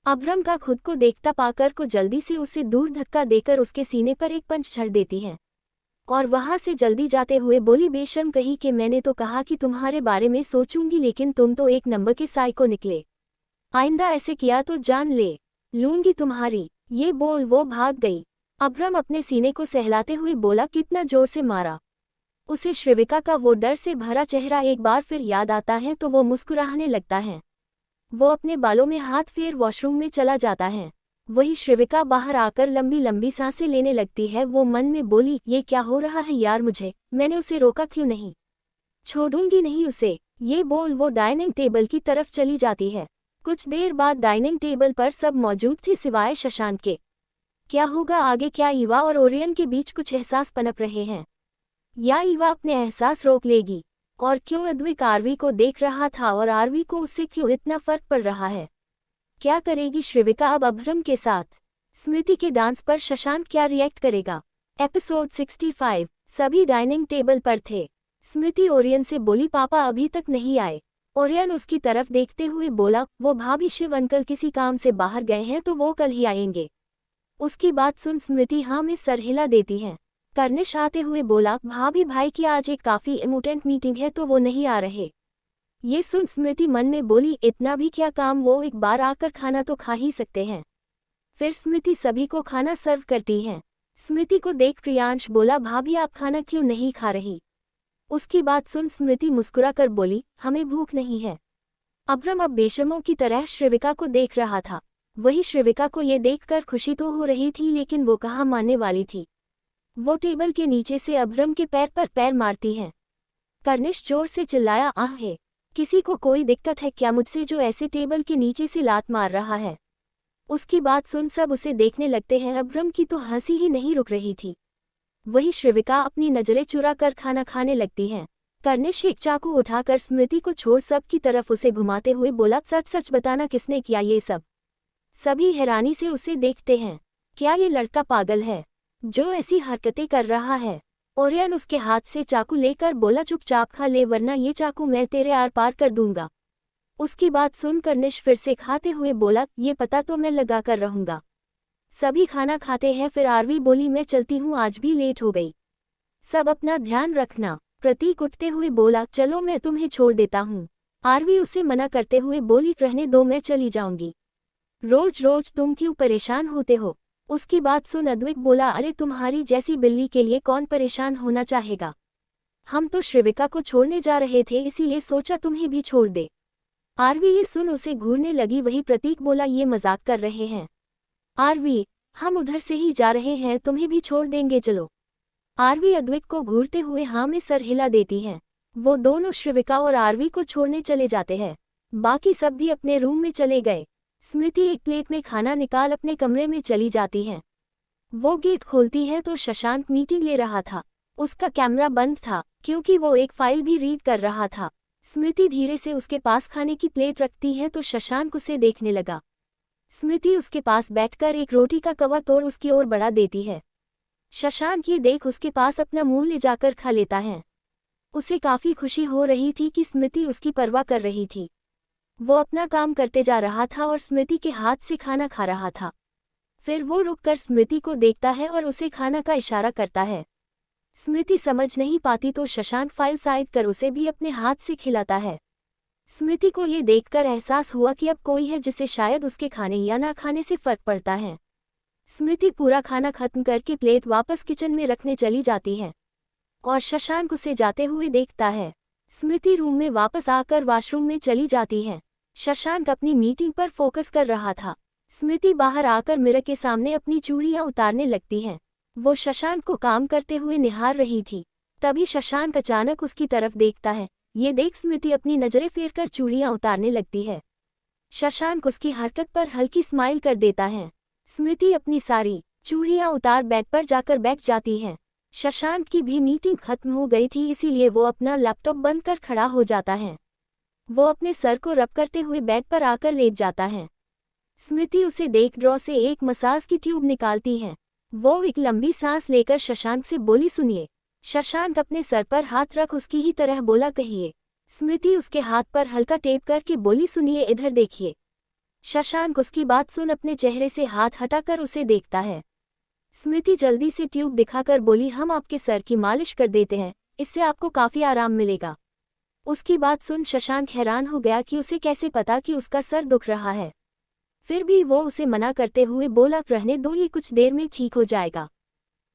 अभ्रम का खुद को देखता पाकर को जल्दी से उसे दूर धक्का देकर उसके सीने पर एक पंच छड़ देती है और वहां से जल्दी जाते हुए बोली, बेशर्म कही कि मैंने तो कहा कि तुम्हारे बारे में सोचूंगी, लेकिन तुम तो एक नंबर के साइको निकले। आइंदा ऐसे किया तो जान ले लूंगी तुम्हारी। ये बोल वो भाग गई। अभ्रम अपने सीने को सहलाते हुए बोला, कितना जोर से मारा। उसे श्रीविका का वो डर से भरा चेहरा एक बार फिर याद आता है तो वो मुस्कुराने लगता है। वो अपने बालों में हाथ फेर वॉशरूम में चला जाता है। वही श्रीविका बाहर आकर लंबी लंबी सांसें लेने लगती है। वो मन में बोली, ये क्या हो रहा है यार, मैंने उसे रोका क्यों नहीं, छोड़ूंगी नहीं उसे। ये बोल वो डाइनिंग टेबल की तरफ चली जाती है। कुछ देर बाद डाइनिंग टेबल पर सब मौजूद थे सिवाय शशांक के। क्या होगा आगे, क्या ईवा और ओरियन के बीच कुछ एहसास पनप रहे हैं, या ईवा अपने एहसास रोक लेगी? और क्यों अद्विक आरवी को देख रहा था और आरवी को उससे क्यों इतना फर्क पड़ रहा है? क्या करेगी श्रीविका अब अभ्रम के साथ? स्मृति के डांस पर शशांक क्या रिएक्ट करेगा? एपिसोड 65। सभी डाइनिंग टेबल पर थे। स्मृति ओरियन से बोली, पापा अभी तक नहीं आए। ओरियन उसकी तरफ देखते हुए बोला, वो भाभी शिव अंकल किसी काम से बाहर गए हैं तो वो कल ही आएंगे। उसकी बात सुन स्मृति हाँ में सर हिला देती है। कर्निश आते हुए बोला, भाभी भाई की आज एक काफी इम्पोर्टेंट मीटिंग है तो वो नहीं आ रहे। ये सुन स्मृति मन में बोली, इतना भी क्या काम, वो एक बार आकर खाना तो खा ही सकते हैं। फिर स्मृति सभी को खाना सर्व करती है। स्मृति को देख प्रियांश बोला, भाभी आप खाना क्यों नहीं खा रही? उसकी बात सुन स्मृति मुस्कुराकर बोली, हमें भूख नहीं है। अभ्रम अब बेशर्मों की तरह श्रीविका को देख रहा था। वही श्रीविका को ये देखकर खुशी तो हो रही थी, लेकिन वो कहाँ मानने वाली थी। वो टेबल के नीचे से अभ्रम के पैर पर पैर मारती है। कर्निश जोर से चिल्लाया, आहे, किसी को कोई दिक्कत है क्या मुझसे, जो ऐसे टेबल के नीचे से लात मार रहा है? उसकी बात सुन सब उसे देखने लगते हैं। अभ्रम की तो हंसी ही नहीं रुक रही थी। वही श्रीविका अपनी नजरें चुरा कर खाना खाने लगती है। कर्निश एक चाकू उठाकर स्मृति को छोड़ सब की तरफ उसे घुमाते हुए बोला, सच सच बताना किसने किया ये सब? सभी हैरानी से उसे देखते हैं। क्या ये लड़का पागल है जो ऐसी हरकतें कर रहा है? ओरियन उसके हाथ से चाकू लेकर बोला, चुपचाप खा ले वरना ये चाकू मैं तेरे आर पार कर दूंगा। उसकी बात सुन कर्निश फिर से खाते हुए बोला, ये पता तो मैं लगा कर रहूंगा। सभी खाना खाते हैं। फिर आरवी बोली, मैं चलती हूँ, आज भी लेट हो गई। सब अपना ध्यान रखना। प्रतीक उठते हुए बोला, चलो मैं तुम्हें छोड़ देता हूँ। आरवी उसे मना करते हुए बोली, रहने दो, मैं चली जाऊंगी। रोज रोज तुम क्यों परेशान होते हो? उसकी बात सुन अद्विक बोला, अरे तुम्हारी जैसी बिल्ली के लिए कौन परेशान होना चाहेगा? हम तो श्रीविका को छोड़ने जा रहे थे, इसीलिए सोचा तुम्हें भी छोड़ दे। आरवी ये सुन उसे घूरने लगी। वही प्रतीक बोला, ये मजाक कर रहे हैं आरवी, हम उधर से ही जा रहे हैं, तुम्हें भी छोड़ देंगे, चलो। आरवी अद्विक को घूरते हुए हाँ में सर हिला देती है। वो दोनों श्रीविका और आरवी को छोड़ने चले जाते हैं। बाकी सब भी अपने रूम में चले गए। स्मृति एक प्लेट में खाना निकाल अपने कमरे में चली जाती है। वो गेट खोलती है तो शशांक मीटिंग ले रहा था। उसका कैमरा बंद था क्योंकि वो एक फाइल भी रीड कर रहा था। स्मृति धीरे से उसके पास खाने की प्लेट रखती है तो शशांक उसे देखने लगा। स्मृति उसके पास बैठकर एक रोटी का कवा तोड़ उसकी ओर बढ़ा देती है। शशांक ये देख उसके पास अपना मुंह ले जाकर खा लेता है। उसे काफी खुशी हो रही थी कि स्मृति उसकी परवाह कर रही थी। वो अपना काम करते जा रहा था और स्मृति के हाथ से खाना खा रहा था। फिर वो रुककर स्मृति को देखता है और उसे खाना का इशारा करता है। स्मृति समझ नहीं पाती तो शशांक फाइल साइड कर उसे भी अपने हाथ से खिलाता है। स्मृति को ये देखकर एहसास हुआ कि अब कोई है जिसे शायद उसके खाने या ना खाने से फर्क पड़ता है। स्मृति पूरा खाना खत्म करके प्लेट वापस किचन में रखने चली जाती है और शशांक उसे जाते हुए देखता है। स्मृति रूम में वापस आकर वॉशरूम में चली जाती है। शशांक अपनी मीटिंग पर फोकस कर रहा था। स्मृति बाहर आकर मिरर के सामने अपनी चूड़ियां उतारने लगती है। वो शशांक को काम करते हुए निहार रही थी। तभी शशांक अचानक उसकी तरफ देखता है। ये देख स्मृति अपनी नजरें फेरकर चूड़ियां उतारने लगती है। शशांक उसकी हरकत पर हल्की स्माइल कर देता है। स्मृति अपनी सारी चूड़ियां उतार बेड पर जाकर बैठ जाती है। शशांक की भी मीटिंग खत्म हो गई थी, इसीलिए वो अपना लैपटॉप बंद कर खड़ा हो जाता है। वो अपने सर को रब करते हुए बेड पर आकर लेट जाता है। स्मृति उसे देख ड्रॉ से एक मसाज की ट्यूब निकालती है। वो एक लंबी सांस लेकर शशांक से बोली, सुनिए। शशांक अपने सर पर हाथ रख उसकी ही तरह बोला, कहिए। स्मृति उसके हाथ पर हल्का टेप करके बोली, सुनिए, इधर देखिए। शशांक उसकी बात सुन अपने चेहरे से हाथ हटाकर उसे देखता है। स्मृति जल्दी से ट्यूब दिखाकर बोली, हम आपके सर की मालिश कर देते हैं, इससे आपको काफी आराम मिलेगा। उसकी बात सुन शशांक हैरान हो गया कि उसे कैसे पता कि उसका सर दुख रहा है। फिर भी वो उसे मना करते हुए बोला, रहने दो, ये कुछ देर में ठीक हो जाएगा।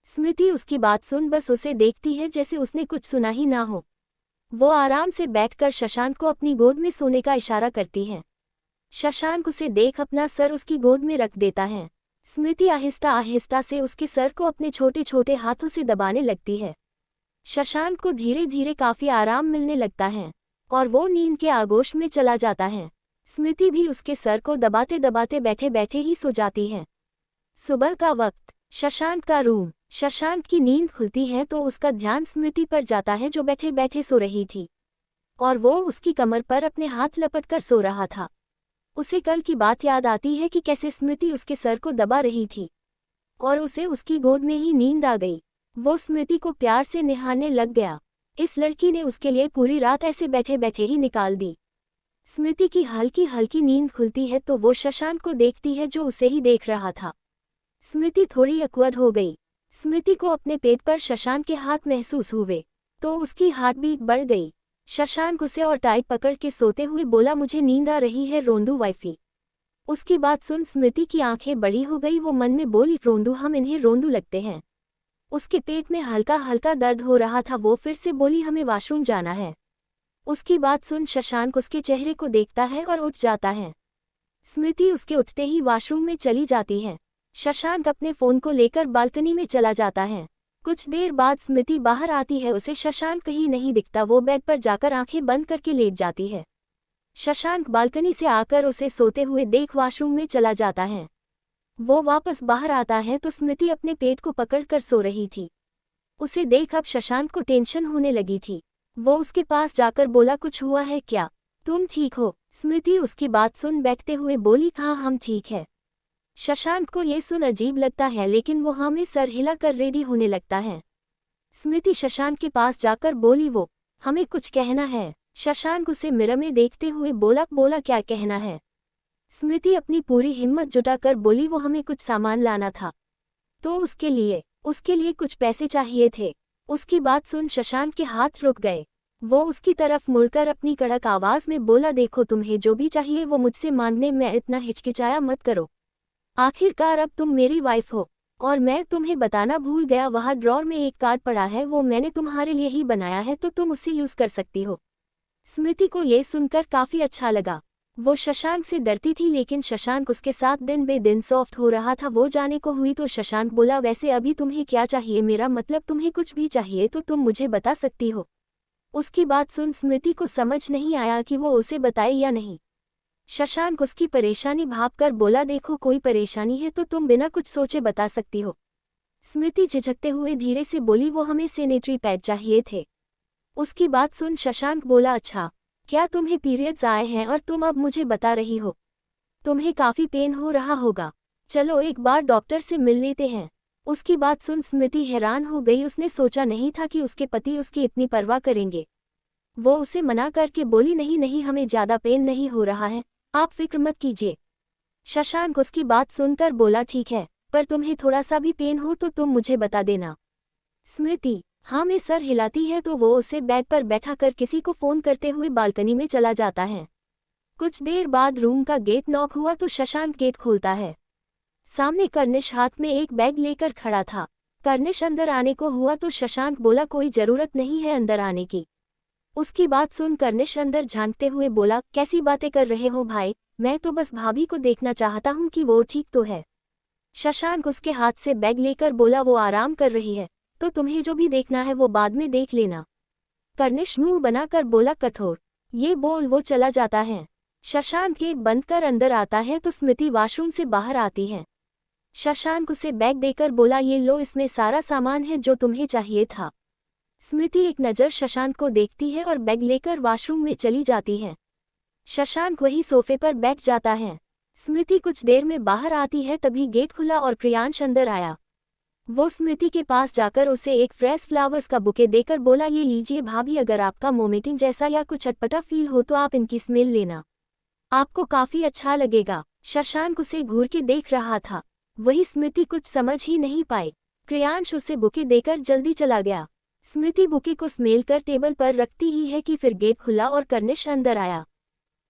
स्मृति उसकी बात सुन बस उसे देखती है जैसे उसने कुछ सुना ही ना हो। वो आराम से बैठकर शशांक को अपनी गोद में सोने का इशारा करती है। शशांक उसे देख अपना सर उसकी गोद में रख देता है। स्मृति आहिस्ता आहिस्ता से उसके सर को अपने छोटे छोटे हाथों से दबाने लगती है। शशांक को धीरे धीरे काफी आराम मिलने लगता है और वो नींद के आगोश में चला जाता है। स्मृति भी उसके सर को दबाते दबाते बैठे बैठे ही सो जाती है। सुबह का वक्त, शशांक का रूम। शशांक की नींद खुलती है तो उसका ध्यान स्मृति पर जाता है जो बैठे बैठे सो रही थी और वो उसकी कमर पर अपने हाथ लपटकर सो रहा था। उसे कल की बात याद आती है कि कैसे स्मृति उसके सर को दबा रही थी और उसे उसकी गोद में ही नींद आ गई। वो स्मृति को प्यार से निहारने लग गया। इस लड़की ने उसके लिए पूरी रात ऐसे बैठे बैठे ही निकाल दी। स्मृति की हल्की हल्की नींद खुलती है तो वो शशांक को देखती है जो उसे ही देख रहा था। स्मृति थोड़ी अकवर्ड हो गई। स्मृति को अपने पेट पर शशांक के हाथ महसूस हुए तो उसकी हार्ट बीट बढ़ गई। शशांक उसे और टाइट पकड़ के सोते हुए बोला, मुझे नींद आ रही है रोंदू वाइफी। उसकी बात सुन स्मृति की आंखें बड़ी हो गई। वो मन में बोली, रोंदू, हम इन्हें रोंदू लगते हैं। उसके पेट में हल्का हल्का दर्द हो रहा था। वो फिर से बोली, हमें वॉशरूम जाना है। उसकी बात सुन शशांक उसके चेहरे को देखता है और उठ जाता है। स्मृति उसके उठते ही वॉशरूम में चली जाती है। शशांक अपने फोन को लेकर बालकनी में चला जाता है। कुछ देर बाद स्मृति बाहर आती है। उसे शशांक कहीं नहीं दिखता। वो बेड पर जाकर आंखें बंद करके लेट जाती है। शशांक बालकनी से आकर उसे सोते हुए देख वॉशरूम में चला जाता है। वो वापस बाहर आता है तो स्मृति अपने पेट को पकड़कर सो रही थी। उसे देख अब शशांक को टेंशन होने लगी थी। वो उसके पास जाकर बोला, कुछ हुआ है क्या? तुम ठीक हो? स्मृति उसकी बात सुन बैठते हुए बोली, हाँ हम ठीक है। शशांक को ये सुन अजीब लगता है लेकिन वो हाँ में सर हिलाकर रेडी होने लगता है। स्मृति शशांक के पास जाकर बोली, वो हमें कुछ कहना है। शशांक उसे मिरर में देखते हुए बोला क्या कहना है? स्मृति अपनी पूरी हिम्मत जुटाकर बोली, वो हमें कुछ सामान लाना था तो उसके लिए कुछ पैसे चाहिए थे। उसकी बात सुन शशांक के हाथ रुक गए। वो उसकी तरफ मुड़कर अपनी कड़क आवाज में बोला, देखो तुम्हें जो भी चाहिए वो मुझसे मांगने में इतना हिचकिचाया मत करो। आखिरकार अब तुम मेरी वाइफ हो। और मैं तुम्हें बताना भूल गया, वहाँ ड्रॉर में एक कार्ड पड़ा है, वो मैंने तुम्हारे लिए ही बनाया है तो तुम उसे यूज कर सकती हो। स्मृति को ये सुनकर काफी अच्छा लगा। वो शशांक से डरती थी लेकिन शशांक उसके साथ दिन बे दिन सॉफ्ट हो रहा था। वो जाने को हुई तो शशांक बोला, वैसे अभी तुम्हें क्या चाहिए? मेरा मतलब तुम्हें कुछ भी चाहिए तो तुम मुझे बता सकती हो। उसकी बात सुन स्मृति को समझ नहीं आया कि वो उसे बताए या नहीं। शशांक उसकी परेशानी भांपकर बोला, देखो कोई परेशानी है तो तुम बिना कुछ सोचे बता सकती हो। स्मृति झिझकते हुए धीरे से बोली, वो हमें सैनिटरी पैड चाहिए थे। उसकी बात सुन शशांक बोला, अच्छा क्या तुम्हें पीरियड्स आए हैं और तुम अब मुझे बता रही हो? तुम्हें काफी पेन हो रहा होगा, चलो एक बार डॉक्टर से मिल लेते हैं। उसकी बात सुन स्मृति हैरान हो गई। उसने सोचा नहीं था कि उसके पति उसकी इतनी परवाह करेंगे। वो उसे मना करके बोली, नहीं नहीं हमें ज्यादा पेन नहीं हो रहा है, आप फिक्र मत कीजिए। शशांक उसकी बात सुनकर बोला, ठीक है, पर तुम्हें थोड़ा सा भी पेन हो तो तुम मुझे बता देना। स्मृति, हाँ में सर हिलाती है तो वो उसे बेड पर बैठा कर किसी को फ़ोन करते हुए बालकनी में चला जाता है। कुछ देर बाद रूम का गेट नॉक हुआ तो शशांक गेट खोलता है। सामने कर्निश हाथ में एक बैग लेकर खड़ा था। कर्निश अंदर आने को हुआ तो शशांक बोला कोई ज़रूरत नहीं है अंदर आने की। उसकी बात सुन कर्निश अंदर झांकते हुए बोला कैसी बातें कर रहे हो भाई, मैं तो बस भाभी को देखना चाहता हूँ कि वो ठीक तो है। शशांक उसके हाथ से बैग लेकर बोला वो आराम कर रही है, तो तुम्हें जो भी देखना है वो बाद में देख लेना। कर्निश मुंह बनाकर बोला कठोर। ये बोल वो चला जाता है। शशांक गेट बंद कर अंदर आता है तो स्मृति वॉशरूम से बाहर आती है। शशांक उसे बैग देकर बोला ये लो, इसमें सारा सामान है जो तुम्हें चाहिए था। स्मृति एक नज़र शशांक को देखती है और बैग लेकर वॉशरूम में चली जाती है। शशांक वही सोफे पर बैठ जाता है। स्मृति कुछ देर में बाहर आती है तभी गेट खुला और प्रियांश अंदर आया। वो स्मृति के पास जाकर उसे एक फ्रेश फ्लावर्स का बुके देकर बोला ये लीजिए भाभी, अगर आपका मोमेटिंग जैसा या कुछ अटपटा फील हो तो आप इनकी स्मेल लेना, आपको काफी अच्छा लगेगा। शशांक उसे घूर के देख रहा था, वही स्मृति कुछ समझ ही नहीं पाई। प्रियांश उसे बुके देकर जल्दी चला गया। स्मृति बुके को स्मेल कर टेबल पर रखती ही है कि फिर गेट खुला और कर्निश अंदर आया।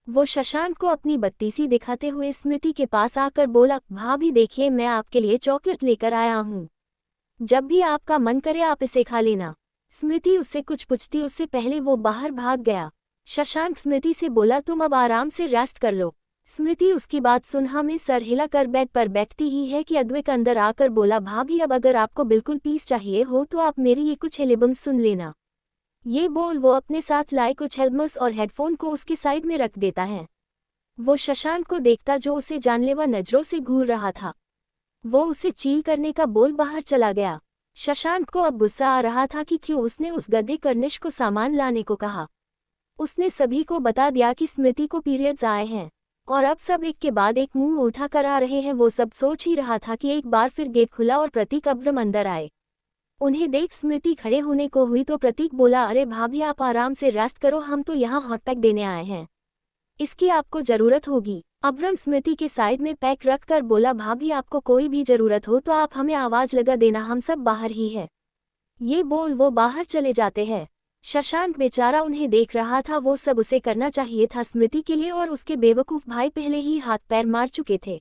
वो शशांक को अपनी बत्तीसी दिखाते हुए स्मृति के पास आकर बोला भाभी देखिए, मैं आपके लिए चॉकलेट लेकर आया हूँ, जब भी आपका मन करे आप इसे खा लेना। स्मृति उससे कुछ पूछती उससे पहले वो बाहर भाग गया। शशांक स्मृति से बोला तुम अब आराम से रेस्ट कर लो। स्मृति उसकी बात सुन हमें सर हिलाकर बेड पर बैठती ही है कि अद्वैत अंदर आकर बोला भाभी अब अगर आपको बिल्कुल पीस चाहिए हो तो आप मेरी ये कुछ एल्बम्स सुन लेना। ये बोल वो अपने साथ लाए कुछ एल्बम्स और हेडफोन को उसकी साइड में रख देता है। वो शशांक को देखता जो उसे जानलेवा नजरों से घूर रहा था। वो उसे चील करने का बोल बाहर चला गया। शशांक को अब गुस्सा आ रहा था कि क्यों उसने उस गधे कर्निश को सामान लाने को कहा। उसने सभी को बता दिया कि स्मृति को पीरियड्स आए हैं और अब सब एक के बाद एक मुंह उठा कर आ रहे हैं। वो सब सोच ही रहा था कि एक बार फिर गेट खुला और प्रतीक अब्रम अंदर आए। उन्हें देख स्मृति खड़े होने को हुई तो प्रतीक बोला अरे भाभी आप आराम से रेस्ट करो, हम तो यहाँ हॉट पैक देने आए हैं, इसकी आपको जरूरत होगी। अब्रम स्मृति के साइड में पैक रख कर बोला भाभी आपको कोई भी जरूरत हो तो आप हमें आवाज लगा देना, हम सब बाहर ही है। ये बोल वो बाहर चले जाते हैं। शशांक बेचारा उन्हें देख रहा था, वो सब उसे करना चाहिए था स्मृति के लिए और उसके बेवकूफ भाई पहले ही हाथ पैर मार चुके थे।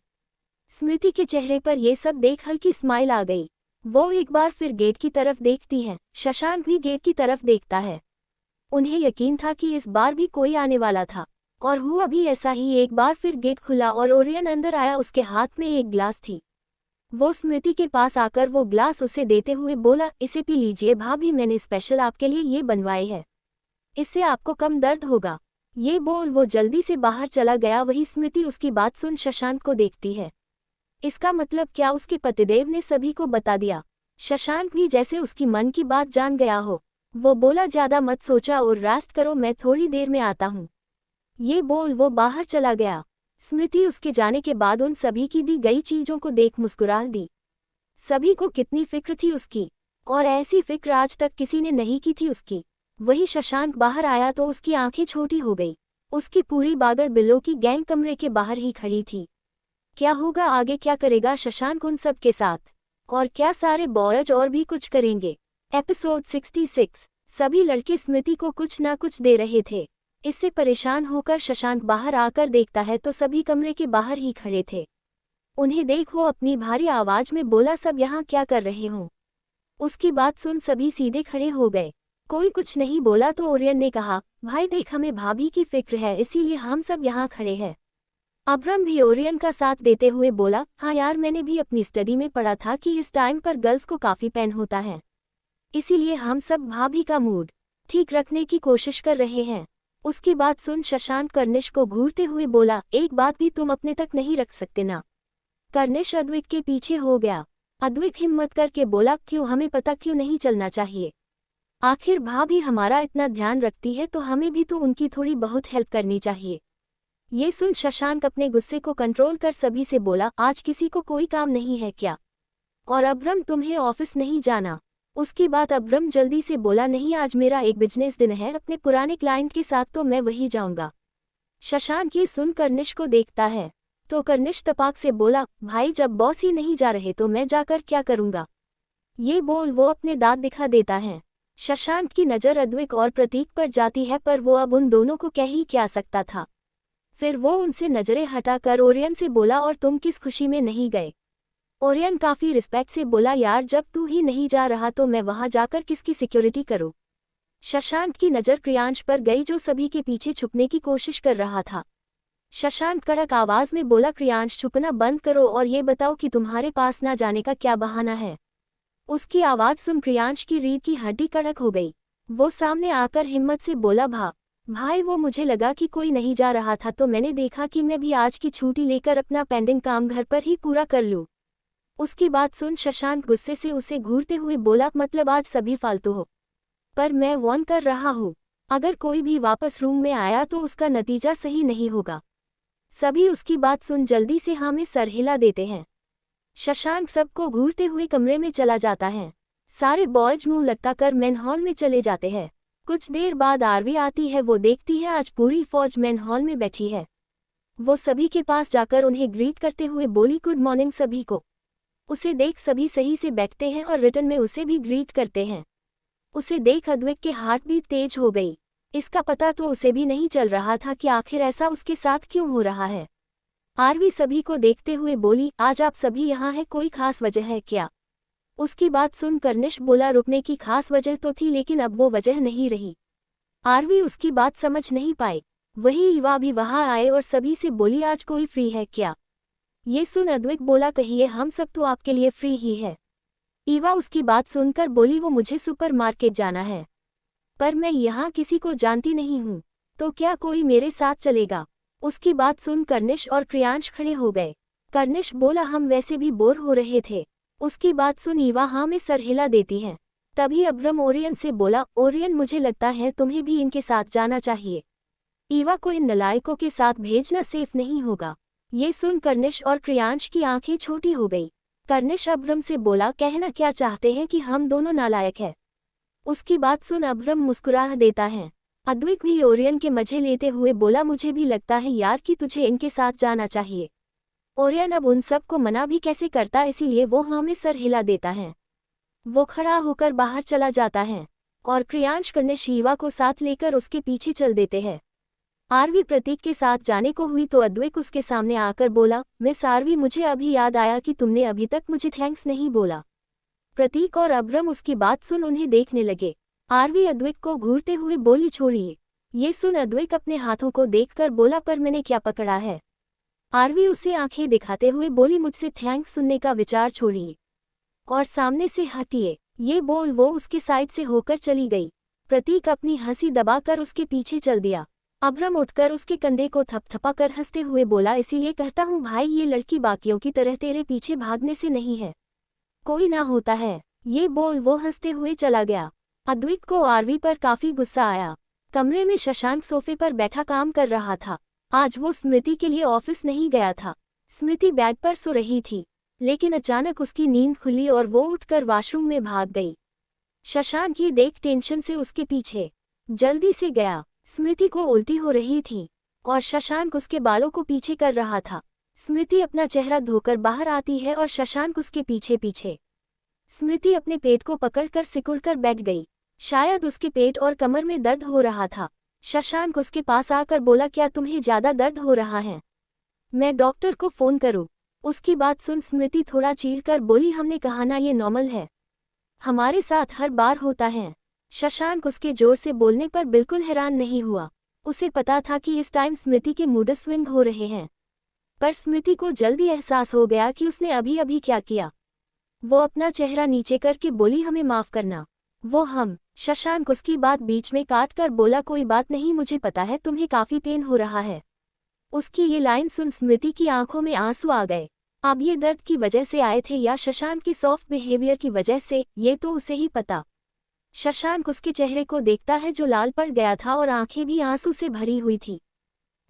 स्मृति के चेहरे पर ये सब देख हल्की स्माइल आ गई। वो एक बार फिर गेट की तरफ देखती है। शशांक भी गेट की तरफ देखता है। उन्हें यकीन था कि इस बार भी कोई आने वाला था और हुआ भी ऐसा ही। एक बार फिर गेट खुला और ओरियन अंदर आया, उसके हाथ में एक ग्लास थी। वो स्मृति के पास आकर वो ग्लास उसे देते हुए बोला इसे पी लीजिए भाभी, मैंने स्पेशल आपके लिए ये बनवाए है, इससे आपको कम दर्द होगा। ये बोल वो जल्दी से बाहर चला गया। वही स्मृति उसकी बात सुन शशांक को देखती है। इसका मतलब क्या उसके पतिदेव ने सभी को बता दिया? शशांक भी जैसे उसकी मन की बात जान गया हो। वो बोला ज्यादा मत सोचा और रेस्ट करो, मैं थोड़ी देर में आता हूँ। ये बोल वो बाहर चला गया। स्मृति उसके जाने के बाद उन सभी की दी गई चीजों को देख मुस्कुरा दी। सभी को कितनी फिक्र थी उसकी, और ऐसी फिक्र आज तक किसी ने नहीं की थी उसकी। वही शशांक बाहर आया तो उसकी आंखें छोटी हो गई। उसकी पूरी बागर बिल्लों की गैंग कमरे के बाहर ही खड़ी थी। क्या होगा आगे, क्या करेगा शशांक उन सब के साथ, और क्या सारे बॉयज और भी कुछ करेंगे? एपिसोड 66। सभी लड़के स्मृति को कुछ ना कुछ दे रहे थे। इससे परेशान होकर शशांक बाहर आकर देखता है तो सभी कमरे के बाहर ही खड़े थे। उन्हें देख वो अपनी भारी आवाज में बोला सब यहाँ क्या कर रहे हो? उसकी बात सुन सभी सीधे खड़े हो गए। कोई कुछ नहीं बोला तो ओरियन ने कहा भाई देख, हमें भाभी की फिक्र है इसीलिए हम सब यहाँ खड़े हैं। अब्रम भी ओरियन का साथ देते हुए बोला हाँ यार, मैंने भी अपनी स्टडी में पढ़ा था कि इस टाइम पर गर्ल्स को काफी पेन होता है, इसीलिए हम सब भाभी का मूड ठीक रखने की कोशिश कर रहे हैं। उसकी बात सुन शशांक कर्निश को घूरते हुए बोला एक बात भी तुम अपने तक नहीं रख सकते ना? कर्निश अद्वैत के पीछे हो गया। अद्वैत हिम्मत करके बोला क्यों, हमें पता क्यों नहीं चलना चाहिए? आखिर भाभी हमारा इतना ध्यान रखती है तो हमें भी तो उनकी थोड़ी बहुत हेल्प करनी चाहिए। ये सुन शशांक अपने गुस्से को कंट्रोल कर सभी से बोला आज किसी को कोई काम नहीं है क्या? और अब्रम तुम्हें ऑफिस नहीं जाना? उसके बाद अब्रम जल्दी से बोला नहीं, आज मेरा एक बिजनेस दिन है अपने पुराने क्लाइंट के साथ, तो मैं वही जाऊंगा। शशांक ये सुन कर्निश को देखता है तो कर्निश तपाक से बोला भाई जब बॉस ही नहीं जा रहे तो मैं जाकर क्या करूंगा? ये बोल वो अपने दांत दिखा देता है। शशांक की नज़र अद्विक और प्रतीक पर जाती है, पर वो अब उन दोनों को कह ही क्या सकता था। फिर वो उनसे नज़रें हटाकर ओरियन से बोला, और तुम किस खुशी में नहीं गए? ओरियन काफ़ी रिस्पेक्ट से बोला, यार जब तू ही नहीं जा रहा तो मैं वहाँ जाकर किसकी सिक्योरिटी करूँ? शशांक की नज़र क्रियांश पर गई, जो सभी के पीछे छुपने की कोशिश कर रहा था। शशांक कड़क आवाज़ में बोला, क्रियांश छुपना बंद करो और ये बताओ कि तुम्हारे पास ना जाने का क्या बहाना है? उसकी आवाज़ सुन क्रियांश की रीढ़ की हड्डी कड़क हो गई। वो सामने आकर हिम्मत से बोला, भाई वो मुझे लगा कि कोई नहीं जा रहा था तो मैंने देखा कि मैं भी आज की छुट्टी लेकर अपना पेंडिंग काम घर पर ही पूरा कर लूँ। उसकी बात सुन शशांक गुस्से से उसे घूरते हुए बोला, मतलब आज सभी फालतू हो? पर मैं वार्न कर रहा हूँ, अगर कोई भी वापस रूम में आया तो उसका नतीजा सही नहीं होगा। सभी उसकी बात सुन जल्दी से हाँ में सर हिला देते हैं। शशांक सबको घूरते हुए कमरे में चला जाता है। सारे बॉयज मुंह लटकाकर मेन हॉल में चले जाते हैं। कुछ देर बाद आरवी आती है। वो देखती है आज पूरी फौज मेन हॉल में बैठी है। वो सभी के पास जाकर उन्हें ग्रीट करते हुए बोली, गुड मॉर्निंग सभी को। उसे देख सभी सही से बैठते हैं और रिटर्न में उसे भी ग्रीट करते हैं। उसे देख अद्विक के हार्ट बीट तेज हो गई। इसका पता तो उसे भी नहीं चल रहा था कि आखिर ऐसा उसके साथ क्यों हो रहा है। आरवी सभी को देखते हुए बोली, आज आप सभी यहाँ हैं, कोई खास वजह है क्या? उसकी बात सुन कर्निश बोला, रुकने की खास वजह तो थी लेकिन अब वो वजह नहीं रही। आरवी उसकी बात समझ नहीं पाई। वही ईवा भी वहाँ आए और सभी से बोली, आज कोई फ्री है क्या? ये सुन अद्विक बोला, कहिए हम सब तो आपके लिए फ्री ही है। ईवा उसकी बात सुनकर बोली, वो मुझे सुपरमार्केट जाना है, पर मैं यहाँ किसी को जानती नहीं हूँ, तो क्या कोई मेरे साथ चलेगा? उसकी बात सुन कर्निश और क्रियांश खड़े हो गए। कर्निश बोला, हम वैसे भी बोर हो रहे थे। उसकी बात सुन ईवा हाँ में सर हिला देती है। तभी अब्रम ओरियन से बोला, ओरियन मुझे लगता है तुम्हें भी इनके साथ जाना चाहिए। ईवा को इन नलायकों के साथ भेजना सेफ नहीं होगा। ये सुन कर्निश और क्रियांश की आंखें छोटी हो गई। कर्निश अब्रम से बोला, कहना क्या चाहते हैं कि हम दोनों नालायक हैं? उसकी बात सुन अब्रम मुस्कुरा देता है। अद्विक भी ओरियन के मजे लेते हुए बोला, मुझे भी लगता है यार कि तुझे इनके साथ जाना चाहिए। ओरियन अब उन सब को मना भी कैसे करता, इसीलिए वो हाँ में सर हिला देता है। वो खड़ा होकर बाहर चला जाता है और क्रियांश कर्निश ईवा को साथ लेकर उसके पीछे चल देते हैं। आरवी प्रतीक के साथ जाने को हुई तो अद्विक उसके सामने आकर बोला, मिस आरवी मुझे अभी याद आया कि तुमने अभी तक मुझे थैंक्स नहीं बोला। प्रतीक और अब्रम उसकी बात सुन उन्हें देखने लगे। आरवी अद्विक को घूरते हुए बोली, छोड़िए। ये सुन अद्विक अपने हाथों को देखकर बोला, पर मैंने क्या पकड़ा है? आरवी उसे आंखें दिखाते हुए बोली, मुझसे थैंक्स सुनने का विचार छोड़िए और सामने से हटिए। ये बोल वो उसके साइड से होकर चली गई। प्रतीक अपनी हंसी दबाकर उसके पीछे चल दिया। अब्रम उठकर उसके कंधे को थपथपाकर हंसते हुए बोला, इसीलिए कहता हूँ भाई, ये लड़की बाकियों की तरह तेरे पीछे भागने से नहीं है, कोई ना होता है। ये बोल वो हंसते हुए चला गया। अद्विक को आरवी पर काफी गुस्सा आया। कमरे में शशांक सोफे पर बैठा काम कर रहा था। आज वो स्मृति के लिए ऑफिस नहीं गया था। स्मृति बेड पर सो रही थी, लेकिन अचानक उसकी नींद खुली और वो उठकर वॉशरूम में भाग गई। शशांक ये देख टेंशन से उसके पीछे जल्दी से गया। स्मृति को उल्टी हो रही थी और शशांक उसके बालों को पीछे कर रहा था। स्मृति अपना चेहरा धोकर बाहर आती है और शशांक उसके पीछे पीछे। स्मृति अपने पेट को पकड़कर सिकुड़कर बैठ गई। शायद उसके पेट और कमर में दर्द हो रहा था। शशांक उसके पास आकर बोला, क्या तुम्हें ज्यादा दर्द हो रहा है? मैं डॉक्टर को फोन करूं? उसकी बात सुन स्मृति थोड़ा चीरकर बोली, हमने कहा ना ये नॉर्मल है, हमारे साथ हर बार होता है। शशांक उसके जोर से बोलने पर बिल्कुल हैरान नहीं हुआ। उसे पता था कि इस टाइम स्मृति के मूड स्विंग हो रहे हैं, पर स्मृति को जल्दी एहसास हो गया कि उसने अभी अभी क्या किया। वो अपना चेहरा नीचे करके बोली, हमें माफ करना। वो हम। शशांक उसकी बात बीच में काट कर बोला, कोई बात नहीं, मुझे पता है तुम्हें काफी पेन हो रहा है। उसकी ये लाइन सुन स्मृति की आंखों में आंसू आ गए। अब ये दर्द की वजह से आए थे या शशांक की सॉफ्ट बिहेवियर की वजह से, ये तो उसे ही पता। शशांक उसके चेहरे को देखता है जो लाल पड़ गया था और आंखें भी आंसू से भरी हुई थी।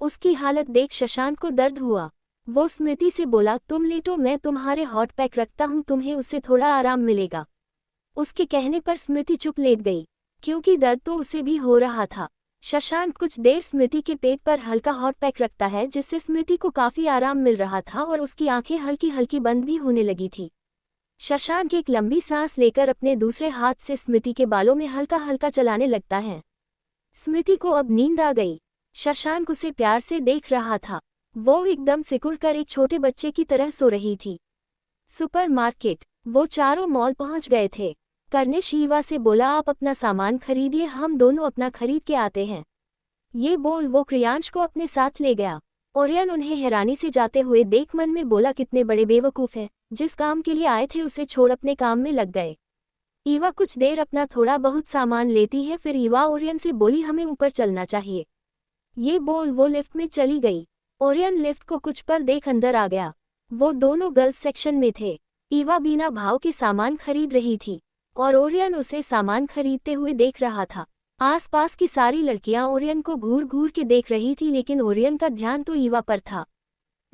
उसकी हालत देख शशांक को दर्द हुआ। वो स्मृति से बोला, तुम लेटो, मैं तुम्हारे हॉट पैक रखता हूँ, तुम्हें उससे थोड़ा आराम मिलेगा। उसके कहने पर स्मृति चुप लेट गई, क्योंकि दर्द तो उसे भी हो रहा था। शशांक कुछ देर स्मृति के पेट पर हल्का हॉट पैक रखता है, जिससे स्मृति को काफी आराम मिल रहा था और उसकी आंखें हल्की हल्की बंद भी होने लगी थी। शशांक एक लंबी सांस लेकर अपने दूसरे हाथ से स्मृति के बालों में हल्का हल्का चलाने लगता है। स्मृति को अब नींद आ गई। शशांक उसे प्यार से देख रहा था। वो एकदम सिकुड़कर एक छोटे बच्चे की तरह सो रही थी। सुपरमार्केट। वो चारों मॉल पहुंच गए थे। कर्निश ईवा से बोला, आप अपना सामान खरीदिए, हम दोनों अपना खरीद के आते हैं। ये बोल वो क्रियांश को अपने साथ ले गया। ओरियन उन्हें हैरानी से जाते हुए देख मन में बोला, कितने बड़े बेवकूफ़ हैं, जिस काम के लिए आए थे उसे छोड़ अपने काम में लग गए। ईवा कुछ देर अपना थोड़ा बहुत सामान लेती है, फिर ईवा ओरियन से बोली, हमें ऊपर चलना चाहिए। ये बोल वो लिफ्ट में चली गई। ओरियन लिफ्ट को कुछ पल देख अंदर आ गया। वो दोनों गर्ल्स सेक्शन में थे। ईवा बिना भाव के सामान खरीद रही थी और ओरियन उसे सामान खरीदते हुए देख रहा था। आसपास की सारी लड़कियां ओरियन को घूर घूर के देख रही थी, लेकिन ओरियन का ध्यान तो ईवा पर था।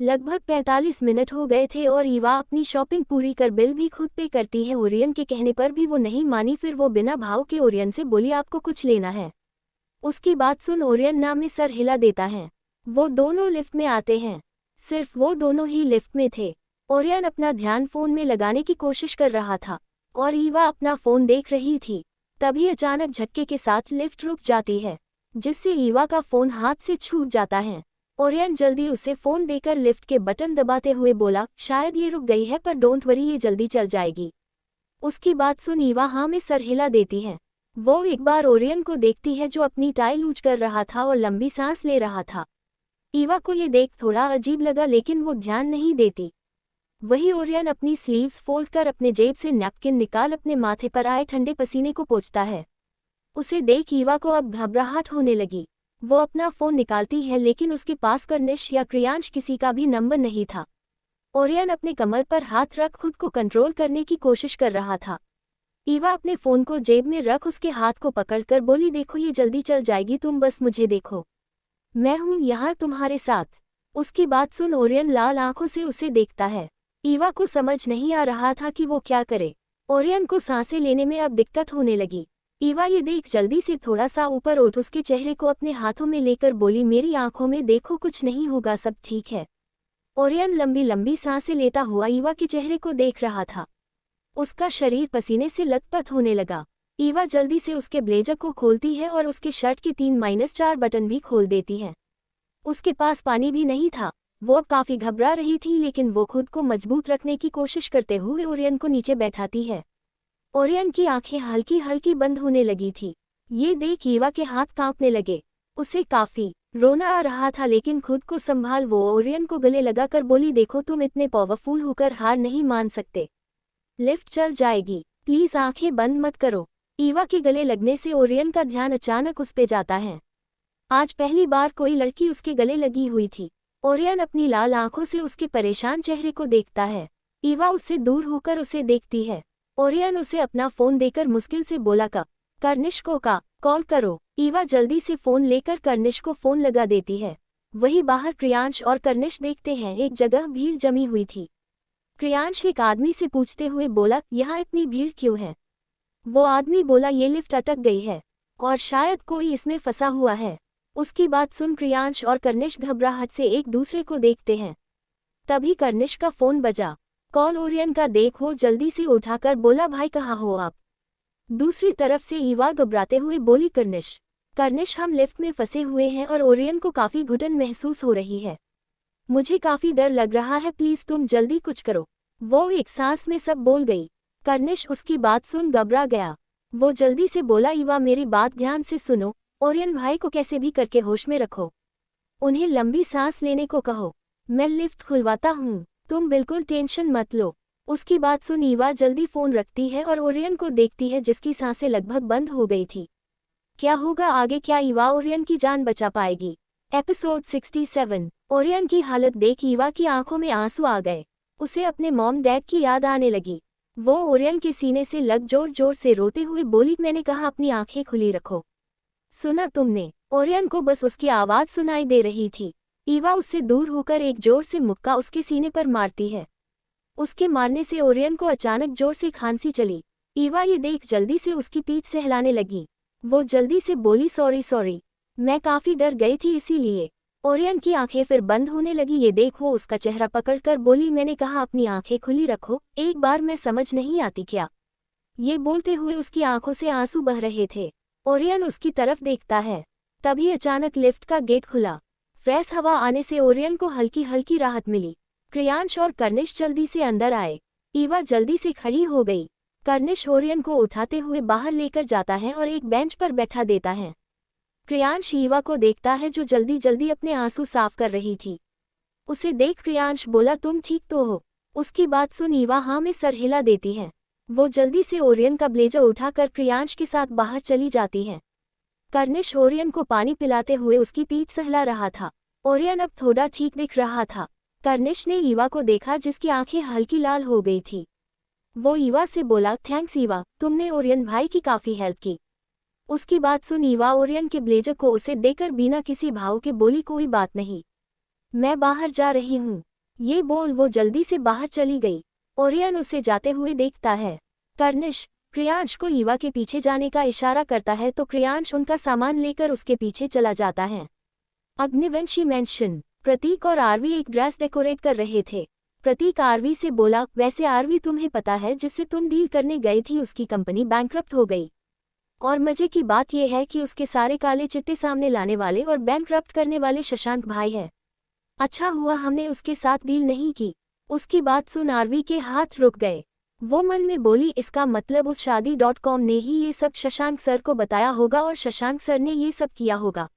लगभग 45 मिनट हो गए थे और ईवा अपनी शॉपिंग पूरी कर बिल भी खुद पे करती है। ओरियन के कहने पर भी वो नहीं मानी। फिर वो बिना भाव के ओरियन से बोली, आपको कुछ लेना है? उसकी बात सुन ओरियन ना में सर हिला देता है। वो दोनों लिफ्ट में आते हैं। सिर्फ वो दोनों ही लिफ्ट में थे। ओरियन अपना ध्यान फोन में लगाने की कोशिश कर रहा था और ईवा अपना फोन देख रही थी। तभी अचानक झटके के साथ लिफ्ट रुक जाती है, जिससे ईवा का फोन हाथ से छूट जाता है। ओरियन जल्दी उसे फोन देकर लिफ्ट के बटन दबाते हुए बोला, शायद ये रुक गई है, पर डोंट वरी, ये जल्दी चल जाएगी। उसकी बात सुन ईवा हाँ में सर हिला देती है। वो एक बार ओरियन को देखती है, जो अपनी टाई लूज कर रहा था और लंबी सांस ले रहा था। ईवा को ये देख थोड़ा अजीब लगा, लेकिन वो ध्यान नहीं देती। वही ओरियन अपनी स्लीव्स फोल्ड कर अपने जेब से नैपकिन निकाल अपने माथे पर आए ठंडे पसीने को पोंछता है। उसे देख ईवा को अब घबराहट होने लगी। वो अपना फ़ोन निकालती है, लेकिन उसके पास कर्निश या क्रियांश किसी का भी नंबर नहीं था। ओरियन अपने कमर पर हाथ रख खुद को कंट्रोल करने की कोशिश कर रहा था। ईवा अपने फ़ोन को जेब में रख उसके हाथ को पकड़कर बोली, देखो ये जल्दी चल जाएगी, तुम बस मुझे देखो, मैं हूँ यहाँ तुम्हारे साथ। उसकी बात सुन ओरियन लाल आंखों से उसे देखता है। ईवा को समझ नहीं आ रहा था कि वो क्या करे। ओरियन को सांसें लेने में अब दिक्कत होने लगी। ईवा ये देख जल्दी से थोड़ा सा ऊपर उठ उसके चेहरे को अपने हाथों में लेकर बोली, मेरी आंखों में देखो, कुछ नहीं होगा, सब ठीक है। ओरियन लंबी लंबी सांसें लेता हुआ ईवा के चेहरे को देख रहा था। उसका शरीर पसीने से लथपथ होने लगा। ईवा जल्दी से उसके ब्लेजर को खोलती है और उसके शर्ट के 3-4 बटन भी खोल देती है। उसके पास पानी भी नहीं था। वो अब काफ़ी घबरा रही थी, लेकिन वो खुद को मजबूत रखने की कोशिश करते हुए ओरियन को नीचे बैठाती है। ओरियन की आंखें हल्की हल्की बंद होने लगी थी। ये देख ईवा के हाथ कांपने लगे। उसे काफ़ी रोना आ रहा था, लेकिन खुद को संभाल वो ओरियन को गले लगाकर बोली, देखो तुम इतने पावरफुल होकर हार नहीं मान सकते। लिफ्ट चल जाएगी, प्लीज़ आंखें बंद मत करो। ईवा के गले लगने से ओरियन का ध्यान अचानक उस पे जाता है। आज पहली बार कोई लड़की उसके गले लगी हुई थी। ओरियन अपनी लाल आंखों से उसके परेशान चेहरे को देखता है। ईवा उससे दूर होकर उसे देखती है। ओरियन उसे अपना फ़ोन देकर मुश्किल से बोला, कर्निश को कॉल करो। ईवा जल्दी से फ़ोन लेकर कर्निश को फ़ोन लगा देती है। वही बाहर क्रियांश और कर्निश देखते हैं एक जगह भीड़ जमी हुई थी। क्रियांश एक आदमी से पूछते हुए बोला, यहाँ इतनी भीड़ क्यों है? वो आदमी बोला, ये लिफ्ट अटक गई है और शायद कोई इसमें फंसा हुआ है। उसकी बात सुन क्रियांश और कर्निश घबराहट से एक दूसरे को देखते हैं। तभी कर्निश का फ़ोन बजा। कॉल ओरियन का देख वो जल्दी से उठाकर बोला, भाई कहाँ हो आप? दूसरी तरफ से ईवा घबराते हुए बोली, कर्निश हम लिफ्ट में फंसे हुए हैं और ओरियन को काफ़ी घुटन महसूस हो रही है। मुझे काफ़ी डर लग रहा है, प्लीज़ तुम जल्दी कुछ करो। वो एक सांस में सब बोल गई। कर्निश उसकी बात सुन घबरा गया। वो जल्दी से बोला, ईवा मेरी बात ध्यान से सुनो, ओरियन भाई को कैसे भी करके होश में रखो। उन्हें लंबी सांस लेने को कहो, मैं लिफ्ट खुलवाता हूँ, तुम बिल्कुल टेंशन मत लो। उसकी बात सुन ईवा जल्दी फ़ोन रखती है और ओरियन को देखती है, जिसकी सांसें लगभग बंद हो गई थी। क्या होगा आगे? क्या ईवा ओरियन की जान बचा पाएगी? एपिसोड 67। ओरियन की हालत देख ईवा की आंखों में आंसू आ गए। उसे अपने मॉम डैड की याद आने लगी। वो ओरियन के सीने से लग जोर जोर से रोते हुए बोली, मैंने कहा अपनी आंखें खुली रखो, सुना तुमने? ओरियन को बस उसकी आवाज़ सुनाई दे रही थी। ईवा उससे दूर होकर एक जोर से मुक्का उसके सीने पर मारती है। उसके मारने से ओरियन को अचानक जोर से खांसी चली। ईवा ये देख जल्दी से उसकी पीठ से हिलाने लगी। वो जल्दी से बोली, सॉरी, मैं काफ़ी डर गई थी इसीलिए। ओरियन की आंखें फिर बंद होने लगी। ये देख वो उसका चेहरा पकड़कर बोली, मैंने कहा अपनी आंखें खुली रखो, एक बार मैं समझ नहीं आती क्या। ये बोलते हुए उसकी आंखों से आंसू बह रहे थे। ओरियन उसकी तरफ देखता है। तभी अचानक लिफ्ट का गेट खुला। फ्रेश हवा आने से ओरियन को हल्की हल्की राहत मिली। क्रियांश और कर्निश जल्दी से अंदर आए। ईवा जल्दी से खड़ी हो गई। कर्निश ओरियन को उठाते हुए बाहर लेकर जाता है और एक बेंच पर बैठा देता है। क्रियांश ईवा को देखता है जो जल्दी जल्दी अपने आंसू साफ कर रही थी। उसे देख क्रियांश बोला, तुम ठीक तो हो। उसकी बात सुन ईवा हाँ में सर हिला देती है। वो जल्दी से ओरियन का ब्लेजर उठाकर क्रियांश के साथ बाहर चली जाती है। कर्निश ओरियन को पानी पिलाते हुए उसकी पीठ सहला रहा था। ओरियन अब थोड़ा ठीक दिख रहा था। कर्निश ने ईवा को देखा जिसकी आंखें हल्की लाल हो गई थी। वो ईवा से बोला, थैंक्स ईवा, तुमने ओरियन भाई की काफ़ी हेल्प की। उसकी बात सुन ईवा ओरियन के ब्लेजर को उसे देकर बिना किसी भाव के बोली, कोई बात नहीं, मैं बाहर जा रही हूँ। ये बोल वो जल्दी से बाहर चली गई। ओरियन उसे जाते हुए देखता है। कर्निश क्रियांश को ईवा के पीछे जाने का इशारा करता है तो क्रियांश उनका सामान लेकर उसके पीछे चला जाता है। अग्निवंशी मेंशन। प्रतीक और आरवी एक ड्रेस डेकोरेट कर रहे थे। प्रतीक आरवी से बोला, वैसे आरवी तुम्हें पता है जिससे तुम डील करने गई थी उसकी कंपनी बैंकक्रप्ट हो गई। और मजे की बात यह है कि उसके सारे काले चिट्टे सामने लाने वाले और बैंकक्रप्ट करने वाले शशांक भाई है। अच्छा हुआ हमने उसके साथ डील नहीं की। उसकी बात सुन आरवी के हाथ रुक गए। वो मन में बोली, इसका मतलब उस शादी.com ने ही ये सब शशांक सर को बताया होगा और शशांक सर ने ये सब किया होगा।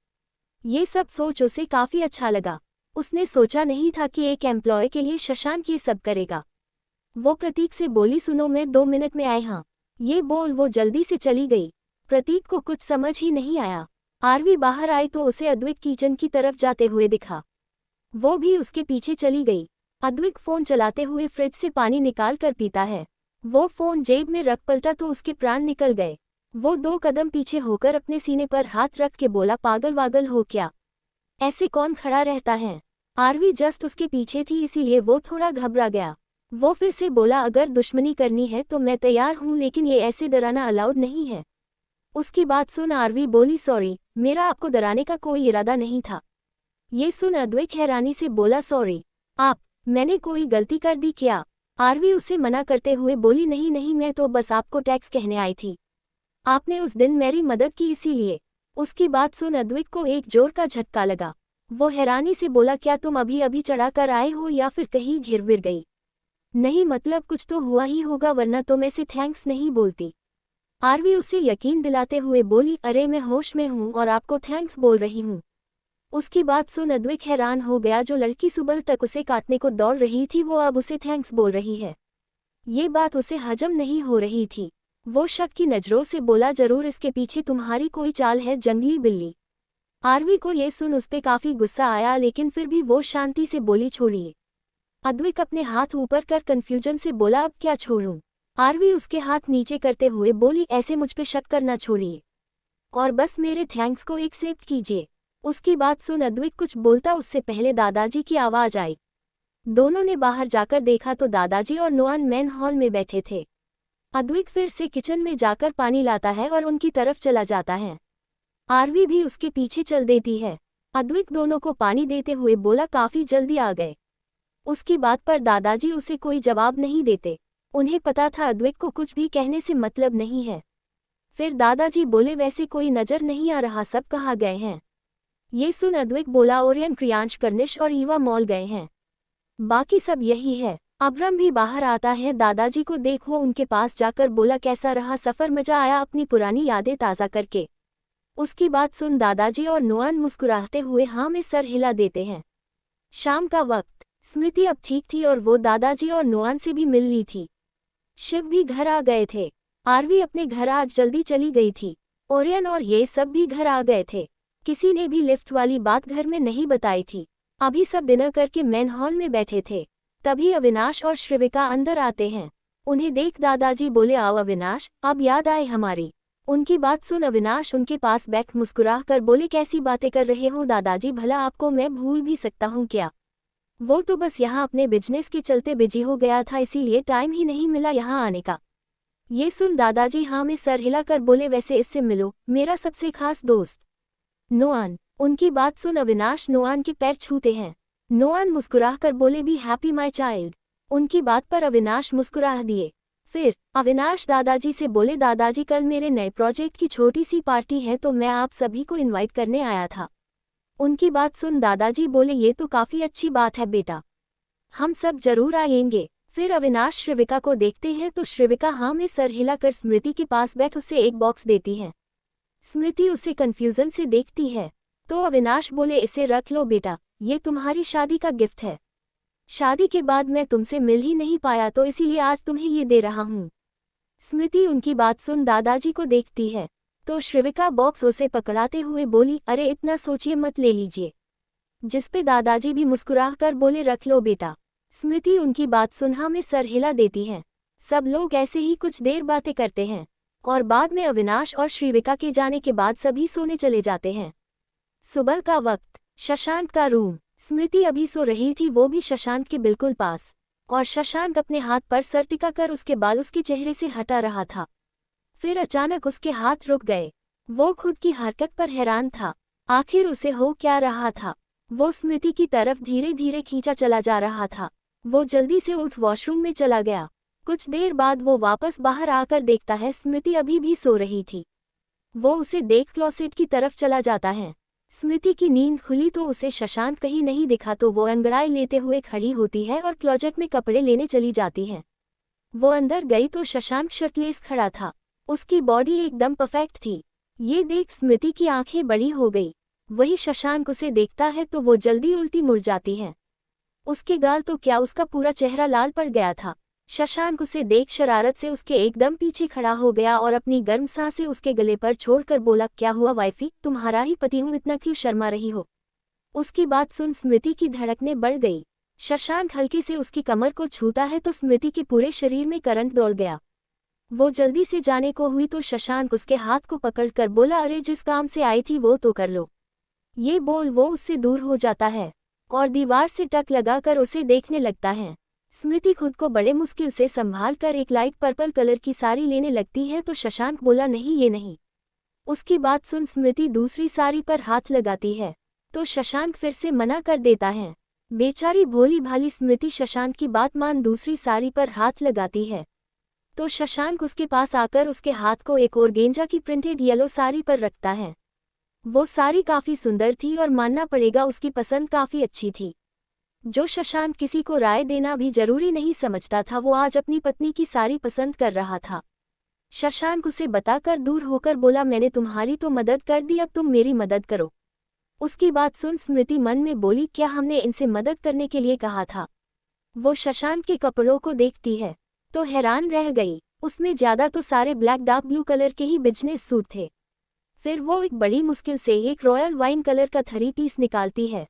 ये सब सोच उसे काफी अच्छा लगा। उसने सोचा नहीं था कि एक एम्प्लॉय के लिए शशांक ये सब करेगा। वो प्रतीक से बोली, सुनो मैं 2 मिनट में आई। हाँ। ये बोल वो जल्दी से चली गई। प्रतीक को कुछ समझ ही नहीं आया। आरवी बाहर आई तो उसे अद्विक किचन की तरफ जाते हुए दिखा। वो भी उसके पीछे चली गई। अद्विक फोन चलाते हुए फ्रिज से पानी निकाल कर पीता है। वो फोन जेब में रख पलटा तो उसके प्राण निकल गए। वो 2 कदम पीछे होकर अपने सीने पर हाथ रख के बोला, पागल वागल हो क्या, ऐसे कौन खड़ा रहता है। आरवी जस्ट उसके पीछे थी इसीलिए वो थोड़ा घबरा गया। वो फिर से बोला, अगर दुश्मनी करनी है तो मैं तैयार हूँ, लेकिन ये ऐसे डराना अलाउड नहीं है। उसकी बात सुन आरवी बोली, सॉरी, मेरा आपको डराने का कोई इरादा नहीं था। ये सुन अद्वैत हैरानी से बोला, सॉरी, आप, मैंने कोई गलती कर दी क्या। आरवी उसे मना करते हुए बोली, नहीं नहीं, मैं तो बस आपको टैक्स कहने आई थी। आपने उस दिन मेरी मदद की इसीलिए। उसकी बात सुन अद्वैत को एक जोर का झटका लगा। वो हैरानी से बोला, क्या तुम अभी अभी चढ़ा कर आए हो या फिर कहीं घिर विर गई। नहीं मतलब कुछ तो हुआ ही होगा वरना तो मैं से थैंक्स नहीं बोलती। आरवी उसे यकीन दिलाते हुए बोली, अरे मैं होश में हूँ और आपको थैंक्स बोल रही हूँ। उसकी बात सुन अद्वैत हैरान हो गया। जो लड़की सुबह तक उसे काटने को दौड़ रही थी वो अब उसे थैंक्स बोल रही है। ये बात उसे हजम नहीं हो रही थी। वो शक की नज़रों से बोला, जरूर इसके पीछे तुम्हारी कोई चाल है जंगली बिल्ली। आरवी को ये सुन उस पे काफी गुस्सा आया लेकिन फिर भी वो शांति से बोली, छोड़िए। अद्वैत अपने हाथ ऊपर कर कंफ्यूजन से बोला, अब क्या छोड़ूं। आरवी उसके हाथ नीचे करते हुए बोली, ऐसे मुझ पे शक करना छोड़िए और बस मेरे थैंक्स को एक्सेप्ट कीजिए। उसकी बात सुन अद्वैत कुछ बोलता उससे पहले दादाजी की आवाज आई। दोनों ने बाहर जाकर देखा तो दादाजी और नोआन मेन हॉल में बैठे थे। अद्वैत फिर से किचन में जाकर पानी लाता है और उनकी तरफ चला जाता है। आरवी भी उसके पीछे चल देती है। अद्वैत दोनों को पानी देते हुए बोला, काफी जल्दी आ गए। उसकी बात पर दादाजी उसे कोई जवाब नहीं देते। उन्हें पता था अद्वैत को कुछ भी कहने से मतलब नहीं है। फिर दादाजी बोले, वैसे कोई नजर नहीं आ रहा, सब कहाँ गए हैं। ये सुन अद्वैत बोला, ओरियन, क्रियांश, कर्निश और ईवा मॉल गए हैं, बाकी सब यही है। अब्रम भी बाहर आता है। दादाजी को देख वो उनके पास जाकर बोला, कैसा रहा सफर, मजा आया अपनी पुरानी यादें ताज़ा करके। उसकी बात सुन दादाजी और नोआन मुस्कुराते हुए हाँ में सर हिला देते हैं। शाम का वक्त। स्मृति अब ठीक थी और वो दादाजी और नोआन से भी मिल ली थी। शिव भी घर आ गए थे। आरवी अपने घर आज जल्दी चली गई थी। ओरियन और ये सब भी घर आ गए थे। किसी ने भी लिफ्ट वाली बात घर में नहीं बताई थी। अभी सब डिनर करके मेन हॉल में बैठे थे। तभी अविनाश और श्रिविका अंदर आते हैं। उन्हें देख दादाजी बोले, आओ अविनाश, अब याद आए हमारी। उनकी बात सुन अविनाश उनके पास बैठ मुस्कुरा कर बोले, कैसी बातें कर रहे हो दादाजी, भला आपको मैं भूल भी सकता हूँ क्या। वो तो बस यहाँ अपने बिजनेस के चलते बिजी हो गया था इसीलिए टाइम ही नहीं मिला यहाँ आने का। ये सुन दादाजी हाँ में सर हिलाकर बोले, वैसे इससे मिलो, मेरा सबसे खास दोस्त नोआन। उनकी बात सुन अविनाश नोआन के पैर छूते हैं। नोआन मुस्कुराकर बोले बी हैप्पी माई चाइल्ड। उनकी बात पर अविनाश मुस्कुरा दिए। फिर अविनाश दादाजी से बोले दादाजी कल मेरे नए प्रोजेक्ट की छोटी सी पार्टी है तो मैं आप सभी को इनवाइट करने आया था। उनकी बात सुन दादाजी बोले ये तो काफ़ी अच्छी बात है बेटा, हम सब जरूर आएंगे। फिर अविनाश श्रिविका को देखते हैं तो श्रिविका हाँ में सर हिलाकर स्मृति के पास बैठ उसे एक बॉक्स देती है। स्मृति उसे कन्फ्यूजन से देखती है तो अविनाश बोले इसे रख लो बेटा, ये तुम्हारी शादी का गिफ्ट है। शादी के बाद मैं तुमसे मिल ही नहीं पाया तो इसीलिए आज तुम्हें ये दे रहा हूँ। स्मृति उनकी बात सुन दादाजी को देखती है तो श्रिविका बॉक्स उसे पकड़ाते हुए बोली अरे इतना सोचिए मत, ले लीजिए। जिसपे दादाजी भी मुस्कुरा कर बोले रख लो बेटा। स्मृति उनकी बात सुन हाँ में सर हिला देती है। सब लोग ऐसे ही कुछ देर बातें करते हैं और बाद में अविनाश और श्रीविका के जाने के बाद सभी सोने चले जाते हैं। सुबह का वक्त, शशांक का रूम। स्मृति अभी सो रही थी, वो भी शशांक के बिल्कुल पास, और शशांक अपने हाथ पर सर टिका कर उसके बाल उसके चेहरे से हटा रहा था। फिर अचानक उसके हाथ रुक गए। वो खुद की हरकत पर हैरान था, आखिर उसे हो क्या रहा था। वो स्मृति की तरफ धीरे धीरे खींचा चला जा रहा था। वो जल्दी से उठ वॉशरूम में चला गया। कुछ देर बाद वो वापस बाहर आकर देखता है स्मृति अभी भी सो रही थी। वो उसे देख क्लोसेट की तरफ चला जाता है। स्मृति की नींद खुली तो उसे शशांक कहीं नहीं दिखा तो वो अंगड़ाई लेते हुए खड़ी होती है और क्लोजेट में कपड़े लेने चली जाती है। वो अंदर गई तो शशांक शर्टलेस खड़ा था। उसकी बॉडी एकदम परफेक्ट थी। ये देख स्मृति की आंखें बड़ी हो गई। वही शशांक उसे देखता है तो वो जल्दी उल्टी मुड़ जाती है। उसके गाल तो क्या, उसका पूरा चेहरा लाल पड़ गया था। शशांक उसे देख शरारत से उसके एकदम पीछे खड़ा हो गया और अपनी गर्म सांसें उसके गले पर छोड़कर बोला क्या हुआ वाइफी, तुम्हारा ही पति हूँ, इतना क्यों शर्मा रही हो। उसकी बात सुन स्मृति की धड़कनें बढ़ गई। शशांक हल्के से उसकी कमर को छूता है तो स्मृति के पूरे शरीर में करंट दौड़ गया। वो जल्दी से जाने को हुई तो शशांक उसके हाथ को पकड़कर बोला अरे जिस काम से आई थी वो तो कर लो। ये बोल वो उससे दूर हो जाता है और दीवार से टक लगाकर उसे देखने लगता है। स्मृति खुद को बड़े मुश्किल से संभाल कर एक लाइट पर्पल कलर की साड़ी लेने लगती है तो शशांक बोला नहीं ये नहीं। उसकी बात सुन स्मृति दूसरी साड़ी पर हाथ लगाती है तो शशांक फिर से मना कर देता है। बेचारी भोली भाली स्मृति शशांक की बात मान दूसरी साड़ी पर हाथ लगाती है तो शशांक उसके पास आकर उसके हाथ को एक ऑर्गेंजा की प्रिंटेड येलो साड़ी पर रखता है। वो साड़ी काफ़ी सुंदर थी और मानना पड़ेगा उसकी पसंद काफ़ी अच्छी थी। जो शशांक किसी को राय देना भी जरूरी नहीं समझता था, वो आज अपनी पत्नी की साड़ी पसंद कर रहा था। शशांक उसे बताकर दूर होकर बोला मैंने तुम्हारी तो मदद कर दी, अब तुम मेरी मदद करो। उसकी बात सुन स्मृति मन में बोली क्या हमने इनसे मदद करने के लिए कहा था। वो शशांक के कपड़ों को देखती है तो हैरान रह गई। उसमें ज़्यादा तो सारे ब्लैक डार्क ब्लू कलर के ही बिजनेस सूट थे। फिर वो एक बड़ी मुश्किल से एक रॉयल वाइन कलर का 3 पीस निकालती है।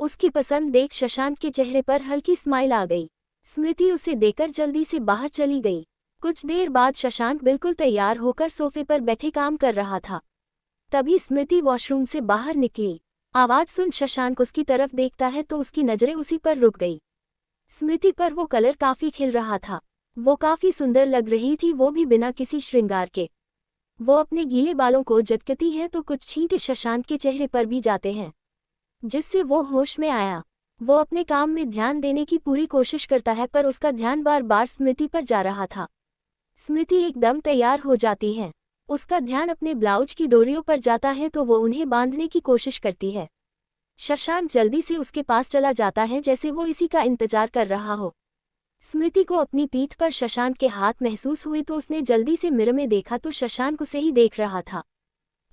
उसकी पसंद देख शशांक के चेहरे पर हल्की स्माइल आ गई। स्मृति उसे देकर जल्दी से बाहर चली गई। कुछ देर बाद शशांक बिल्कुल तैयार होकर सोफे पर बैठे काम कर रहा था। तभी स्मृति वॉशरूम से बाहर निकली। आवाज़ सुन शशांक उसकी तरफ देखता है तो उसकी नज़रें उसी पर रुक गई। स्मृति पर वो कलर काफ़ी खिल रहा था। वो काफ़ी सुंदर लग रही थी, वो भी बिना किसी श्रृंगार के। वो अपने गीले बालों को झटकती है तो कुछ छींटे शशांक के चेहरे पर भी जाते हैं, जिससे वो होश में आया। वो अपने काम में ध्यान देने की पूरी कोशिश करता है पर उसका ध्यान बार बार स्मृति पर जा रहा था। स्मृति एकदम तैयार हो जाती है। उसका ध्यान अपने ब्लाउज की डोरियों पर जाता है तो वो उन्हें बांधने की कोशिश करती है। शशांक जल्दी से उसके पास चला जाता है जैसे वो इसी का इंतजार कर रहा हो। स्मृति को अपनी पीठ पर शशांक के हाथ महसूस हुए तो उसने जल्दी से मिरर में देखा तो शशांक उसे ही देख रहा था।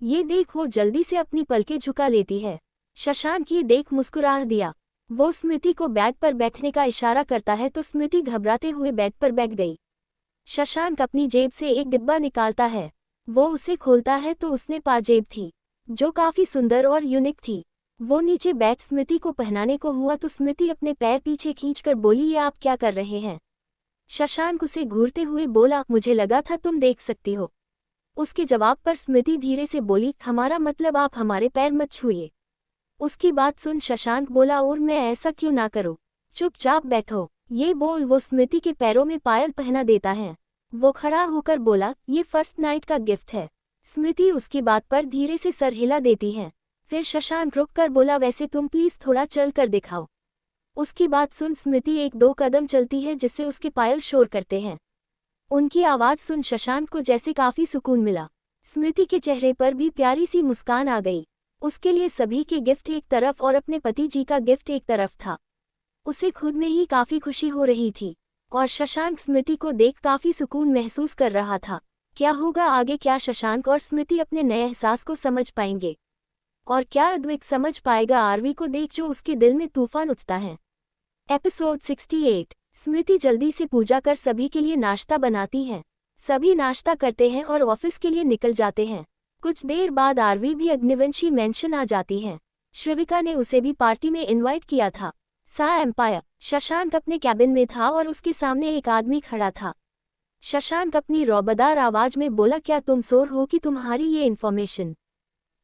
ये देख वो जल्दी से अपनी पलकें झुका लेती है। शशांक ये देख मुस्कुरा दिया। वो स्मृति को बेड पर बैठने का इशारा करता है तो स्मृति घबराते हुए बेड पर बैठ गई। शशांक अपनी जेब से एक डिब्बा निकालता है। वो उसे खोलता है तो उसमें पाजेब थी जो काफ़ी सुंदर और यूनिक थी। वो नीचे बैठ स्मृति को पहनाने को हुआ तो स्मृति अपने पैर पीछे खींचकर बोली ये आप क्या कर रहे हैं। शशांक उसे घूरते हुए बोला मुझे लगा था तुम देख सकती हो। उसके जवाब पर स्मृति धीरे से बोली हमारा मतलब आप हमारे पैर मत छुइए। उसकी बात सुन शशांक बोला और मैं ऐसा क्यों ना करूं, चुपचाप बैठो। ये बोल वो स्मृति के पैरों में पायल पहना देता है। वो खड़ा होकर बोला ये फर्स्ट नाइट का गिफ्ट है। स्मृति उसकी बात पर धीरे से सर हिला देती है। फिर शशांक रुक कर बोला, वैसे तुम प्लीज थोड़ा चल कर दिखाओ। उसकी बात सुन स्मृति एक दो कदम चलती है जिससे उसके पायल शोर करते हैं। उनकी आवाज सुन शशांक को जैसे काफी सुकून मिला। स्मृति के चेहरे पर भी प्यारी सी मुस्कान आ गई। उसके लिए सभी के गिफ्ट एक तरफ और अपने पति जी का गिफ्ट एक तरफ था। उसे खुद में ही काफी खुशी हो रही थी और शशांक स्मृति को देख काफी सुकून महसूस कर रहा था। क्या होगा आगे? क्या शशांक और स्मृति अपने नए एहसास को समझ पाएंगे? और क्या अद्वैत समझ पाएगा आरवी को देख जो उसके दिल में तूफान उठता है? एपिसोड 68। स्मृति जल्दी से पूजा कर सभी के लिए नाश्ता बनाती है। सभी नाश्ता करते हैं और ऑफिस के लिए निकल जाते हैं। कुछ देर बाद आरवी भी अग्निवंशी मेंशन आ जाती है। श्रिविका ने उसे भी पार्टी में इनवाइट किया था। सा एम्पायर। शशांक अपने कैबिन में था और उसके सामने एक आदमी खड़ा था। शशांक अपनी रौबदार आवाज में बोला, क्या तुम श्योर हो कि तुम्हारी ये इन्फॉर्मेशन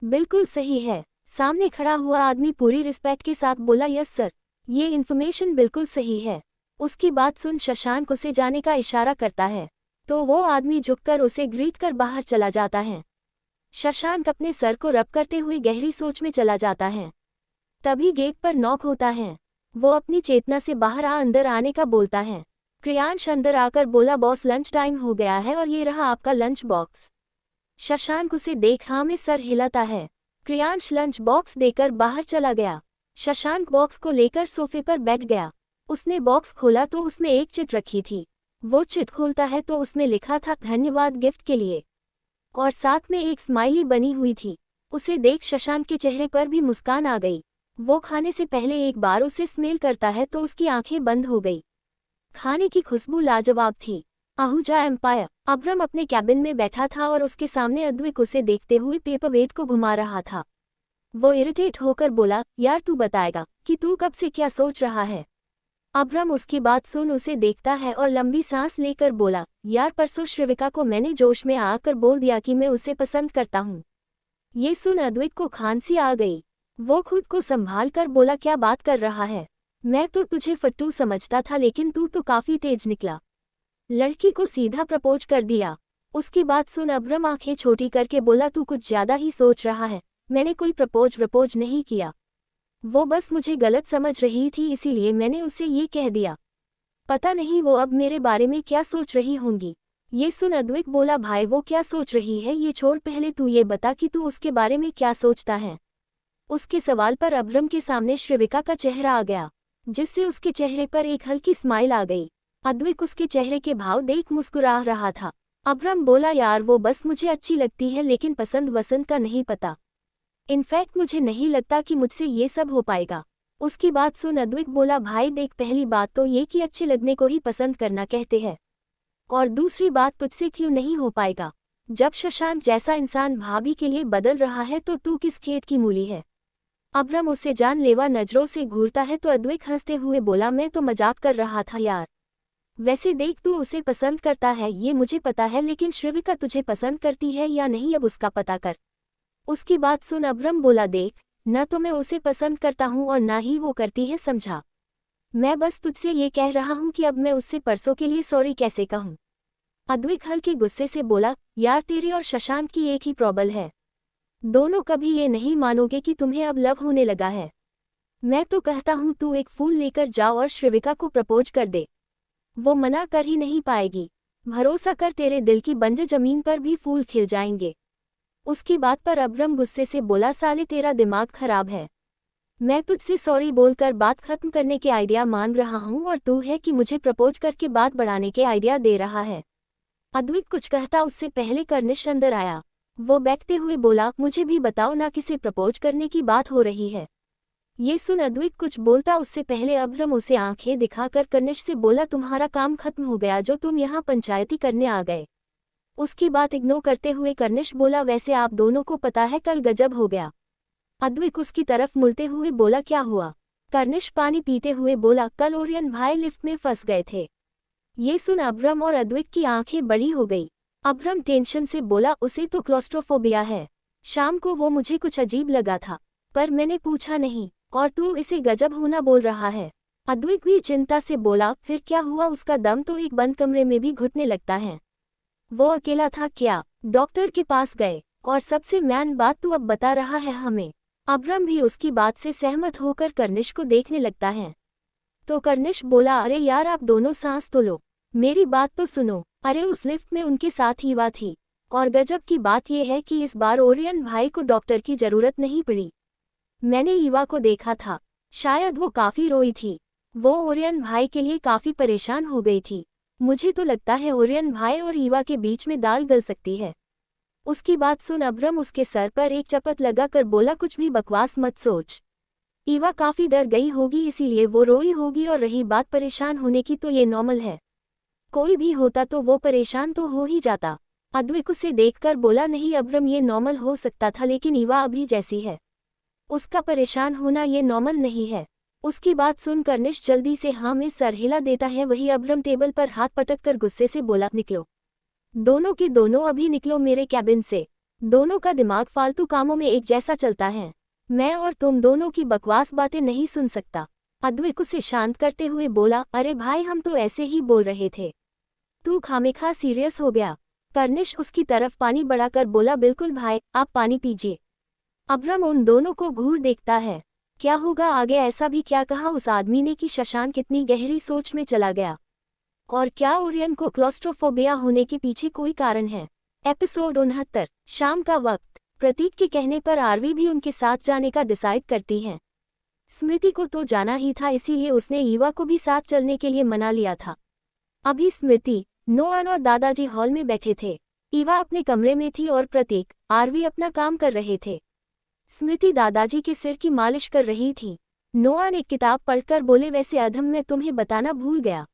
बिल्कुल सही है? सामने खड़ा हुआ आदमी पूरी रिस्पेक्ट के साथ बोला, यस सर, ये इन्फॉर्मेशन बिल्कुल सही है। उसकी बात सुन शशांक उसे जाने का इशारा करता है तो वो आदमी झुककर उसे ग्रीट कर बाहर चला जाता है। शशांक अपने सर को रब करते हुए गहरी सोच में चला जाता है। तभी गेट पर नॉक होता है। वो अपनी चेतना से बाहर अंदर आने का बोलता है। क्रियांश अंदर आकर बोला, बॉस लंच टाइम हो गया है और ये रहा आपका लंच बॉक्स। शशांक उसे देख हाँ में सर हिलाता है। क्रियांश लंच बॉक्स देकर बाहर चला गया। शशांक बॉक्स को लेकर सोफे पर बैठ गया। उसने बॉक्स खोला तो उसमें एक चिट रखी थी। वो चिट खोलता है तो उसमें लिखा था, धन्यवाद गिफ्ट के लिए, और साथ में एक स्माइली बनी हुई थी। उसे देख शशांक के चेहरे पर भी मुस्कान आ गई। वो खाने से पहले एक बार उसे स्मेल करता है तो उसकी आंखें बंद हो गई। खाने की खुशबू लाजवाब थी। आहूजा एम्पायर। अब्रम अपने कैबिन में बैठा था और उसके सामने अद्वैत उसे देखते हुए पेपरवेट को घुमा रहा था। वो इरिटेट होकर बोला, यार तू बताएगा कि तू कब से क्या सोच रहा है? अब्रम उसकी बात सुन उसे देखता है और लंबी सांस लेकर बोला, यार परसों श्रिविका को मैंने जोश में आकर बोल दिया कि मैं उसे पसंद करता हूँ। ये सुन अद्वैत को खांसी आ गई। वो खुद को संभाल कर बोला, क्या बात कर रहा है? मैं तो तुझे फट्टू समझता था लेकिन तू तो काफी तेज निकला। लड़की को सीधा प्रपोज कर दिया। उसकी बात सुन अब्रम आंखें छोटी करके बोला, तू कुछ ज्यादा ही सोच रहा है। मैंने कोई प्रपोज नहीं किया। वो बस मुझे गलत समझ रही थी इसीलिए मैंने उसे ये कह दिया। पता नहीं वो अब मेरे बारे में क्या सोच रही होंगी। ये सुन अद्वैत बोला, भाई वो क्या सोच रही है ये छोड़, पहले तू ये बता कि तू उसके बारे में क्या सोचता है। उसके सवाल पर अब्रम के सामने श्रिविका का चेहरा आ गया जिससे उसके चेहरे पर एक हल्की स्माइल आ गई। अद्वैत उसके चेहरे के भाव देख मुस्कुरा रहा था। अब्रम बोला, यार वो बस मुझे अच्छी लगती है लेकिन पसंद वसंत का नहीं पता। इनफैक्ट मुझे नहीं लगता कि मुझसे ये सब हो पाएगा। उसकी बात सुन अद्वैत बोला, भाई देख, पहली बात तो ये कि अच्छे लगने को ही पसंद करना कहते हैं, और दूसरी बात तुझसे क्यों नहीं हो पाएगा। जब शशांक जैसा इंसान भाभी के लिए बदल रहा है तो तू किस खेत की मूली है? अब्रम उसे जानलेवा नजरों से घूरता है तो अद्वैत हंसते हुए बोला, मैं तो मजाक कर रहा था यार। वैसे देख, तू उसे पसंद करता है ये मुझे पता है, लेकिन श्रिविका तुझे पसंद करती है या नहीं अब उसका पता कर। उसकी बात सुन अब्रम बोला, देख, न तो मैं उसे पसंद करता हूँ और ना ही वो करती है, समझा। मैं बस तुझसे ये कह रहा हूँ कि अब मैं उससे परसों के लिए सॉरी कैसे कहूँ। अद्वैत हल्के गुस्से से बोला, यार तेरे और शशांक की एक ही प्रॉब्लम है, दोनों कभी ये नहीं मानोगे कि तुम्हें अब लव होने लगा है। मैं तो कहता हूँ तू एक फूल लेकर जाओ और श्रिविका को प्रपोज कर दे, वो मना कर ही नहीं पाएगी। भरोसा कर, तेरे दिल की बंजर जमीन पर भी फूल खिल जाएंगे। उसकी बात पर अब्रम गुस्से से बोला, साले तेरा दिमाग खराब है। मैं तुझसे सॉरी बोलकर बात खत्म करने के आइडिया मान रहा हूँ और तू है कि मुझे प्रपोज करके बात बढ़ाने के आइडिया दे रहा है। अद्वैत कुछ कहता उससे पहले कर्निश अंदर आया। वो बैठते हुए बोला, मुझे भी बताओ ना किसे प्रपोज करने की बात हो रही है। ये सुन अद्वैत कुछ बोलता उससे पहले अब्रम उसे आंखें दिखाकर कर्निश से बोला, तुम्हारा काम खत्म हो गया जो तुम यहाँ पंचायती करने आ गए। उसकी बात इग्नोर करते हुए कर्निश बोला, वैसे आप दोनों को पता है कल गजब हो गया। अद्वैत उसकी तरफ मुड़ते हुए बोला, क्या हुआ? कर्निश पानी पीते हुए बोला, कल ओरियन भाई लिफ्ट में फंस गए थे। ये सुन अब्रम और अद्वैत की आंखें बड़ी हो गई। अब्रम टेंशन से बोला, उसे तो क्लॉस्ट्रोफोबिया है। शाम को वो मुझे कुछ अजीब लगा था पर मैंने पूछा नहीं, और तू इसे गजब होना बोल रहा है। अद्वैत भी चिंता से बोला, फिर क्या हुआ? उसका दम तो एक बंद कमरे में भी घुटने लगता है। वो अकेला था क्या? डॉक्टर के पास गए? और सबसे मेन बात तू अब बता रहा है हमें? अब्रम भी उसकी बात से सहमत होकर कर्निश को देखने लगता है। तो कर्निश बोला, अरे यार आप दोनों सांस तो लो, मेरी बात तो सुनो। अरे उस लिफ्ट में उनके साथ ईवा थी, और गजब की बात यह है कि इस बार ओरियन भाई को डॉक्टर की जरूरत नहीं पड़ी। मैंने ईवा को देखा था, शायद वो काफी रोई थी। वो ओरियन भाई के लिए काफी परेशान हो गई थी। मुझे तो लगता है ओरियन भाई और ईवा के बीच में दाल गल सकती है। उसकी बात सुन अब्रम उसके सर पर एक चपत लगाकर बोला, कुछ भी बकवास मत सोच। ईवा काफी डर गई होगी इसीलिए वो रोई होगी, और रही बात परेशान होने की तो ये नॉर्मल है। कोई भी होता तो वो परेशान तो हो ही जाता। अद्विक उसे देखकर बोला, नहीं अब्रम ये नॉर्मल हो सकता था, लेकिन ईवा अभी जैसी है उसका परेशान होना ये नॉर्मल नहीं है। उसकी बात सुन कर्निश जल्दी से हाँ में सर हिला देता है। वही अब्रम टेबल पर हाथ पटक कर गुस्से से बोला, निकलो दोनों के दोनों, अभी निकलो मेरे कैबिन से। दोनों का दिमाग फालतू कामों में एक जैसा चलता है। मैं और तुम दोनों की बकवास बातें नहीं सुन सकता। अद्विक उसे शांत करते हुए बोला, अरे भाई हम तो ऐसे ही बोल रहे थे, तू खामेखा सीरियस हो गया। कर्निश उसकी तरफ पानी बढ़ाकर बोला, बिल्कुल भाई आप पानी पीजिए। अब्रम उन दोनों को घूर देखता है, क्या होगा आगे। ऐसा भी क्या कहा उस आदमी ने कि शशांक कितनी गहरी सोच में चला गया। और क्या ओरियन को क्लॉस्ट्रोफोबिया होने के पीछे कोई कारण है। एपिसोड 69। शाम का वक्त। प्रतीक के कहने पर आरवी भी उनके साथ जाने का डिसाइड करती है। स्मृति को तो जाना ही था, इसीलिए उसने ईवा को भी साथ चलने के लिए मना लिया था। अभी स्मृति, नोआन और दादाजी हॉल में बैठे थे। ईवा अपने कमरे में थी और प्रतीक, आरवी अपना काम कर रहे थे। स्मृति दादाजी के सिर की मालिश कर रही थी। नोआन एक किताब पढ़कर बोले, वैसे अधम मैं तुम्हें बताना भूल गया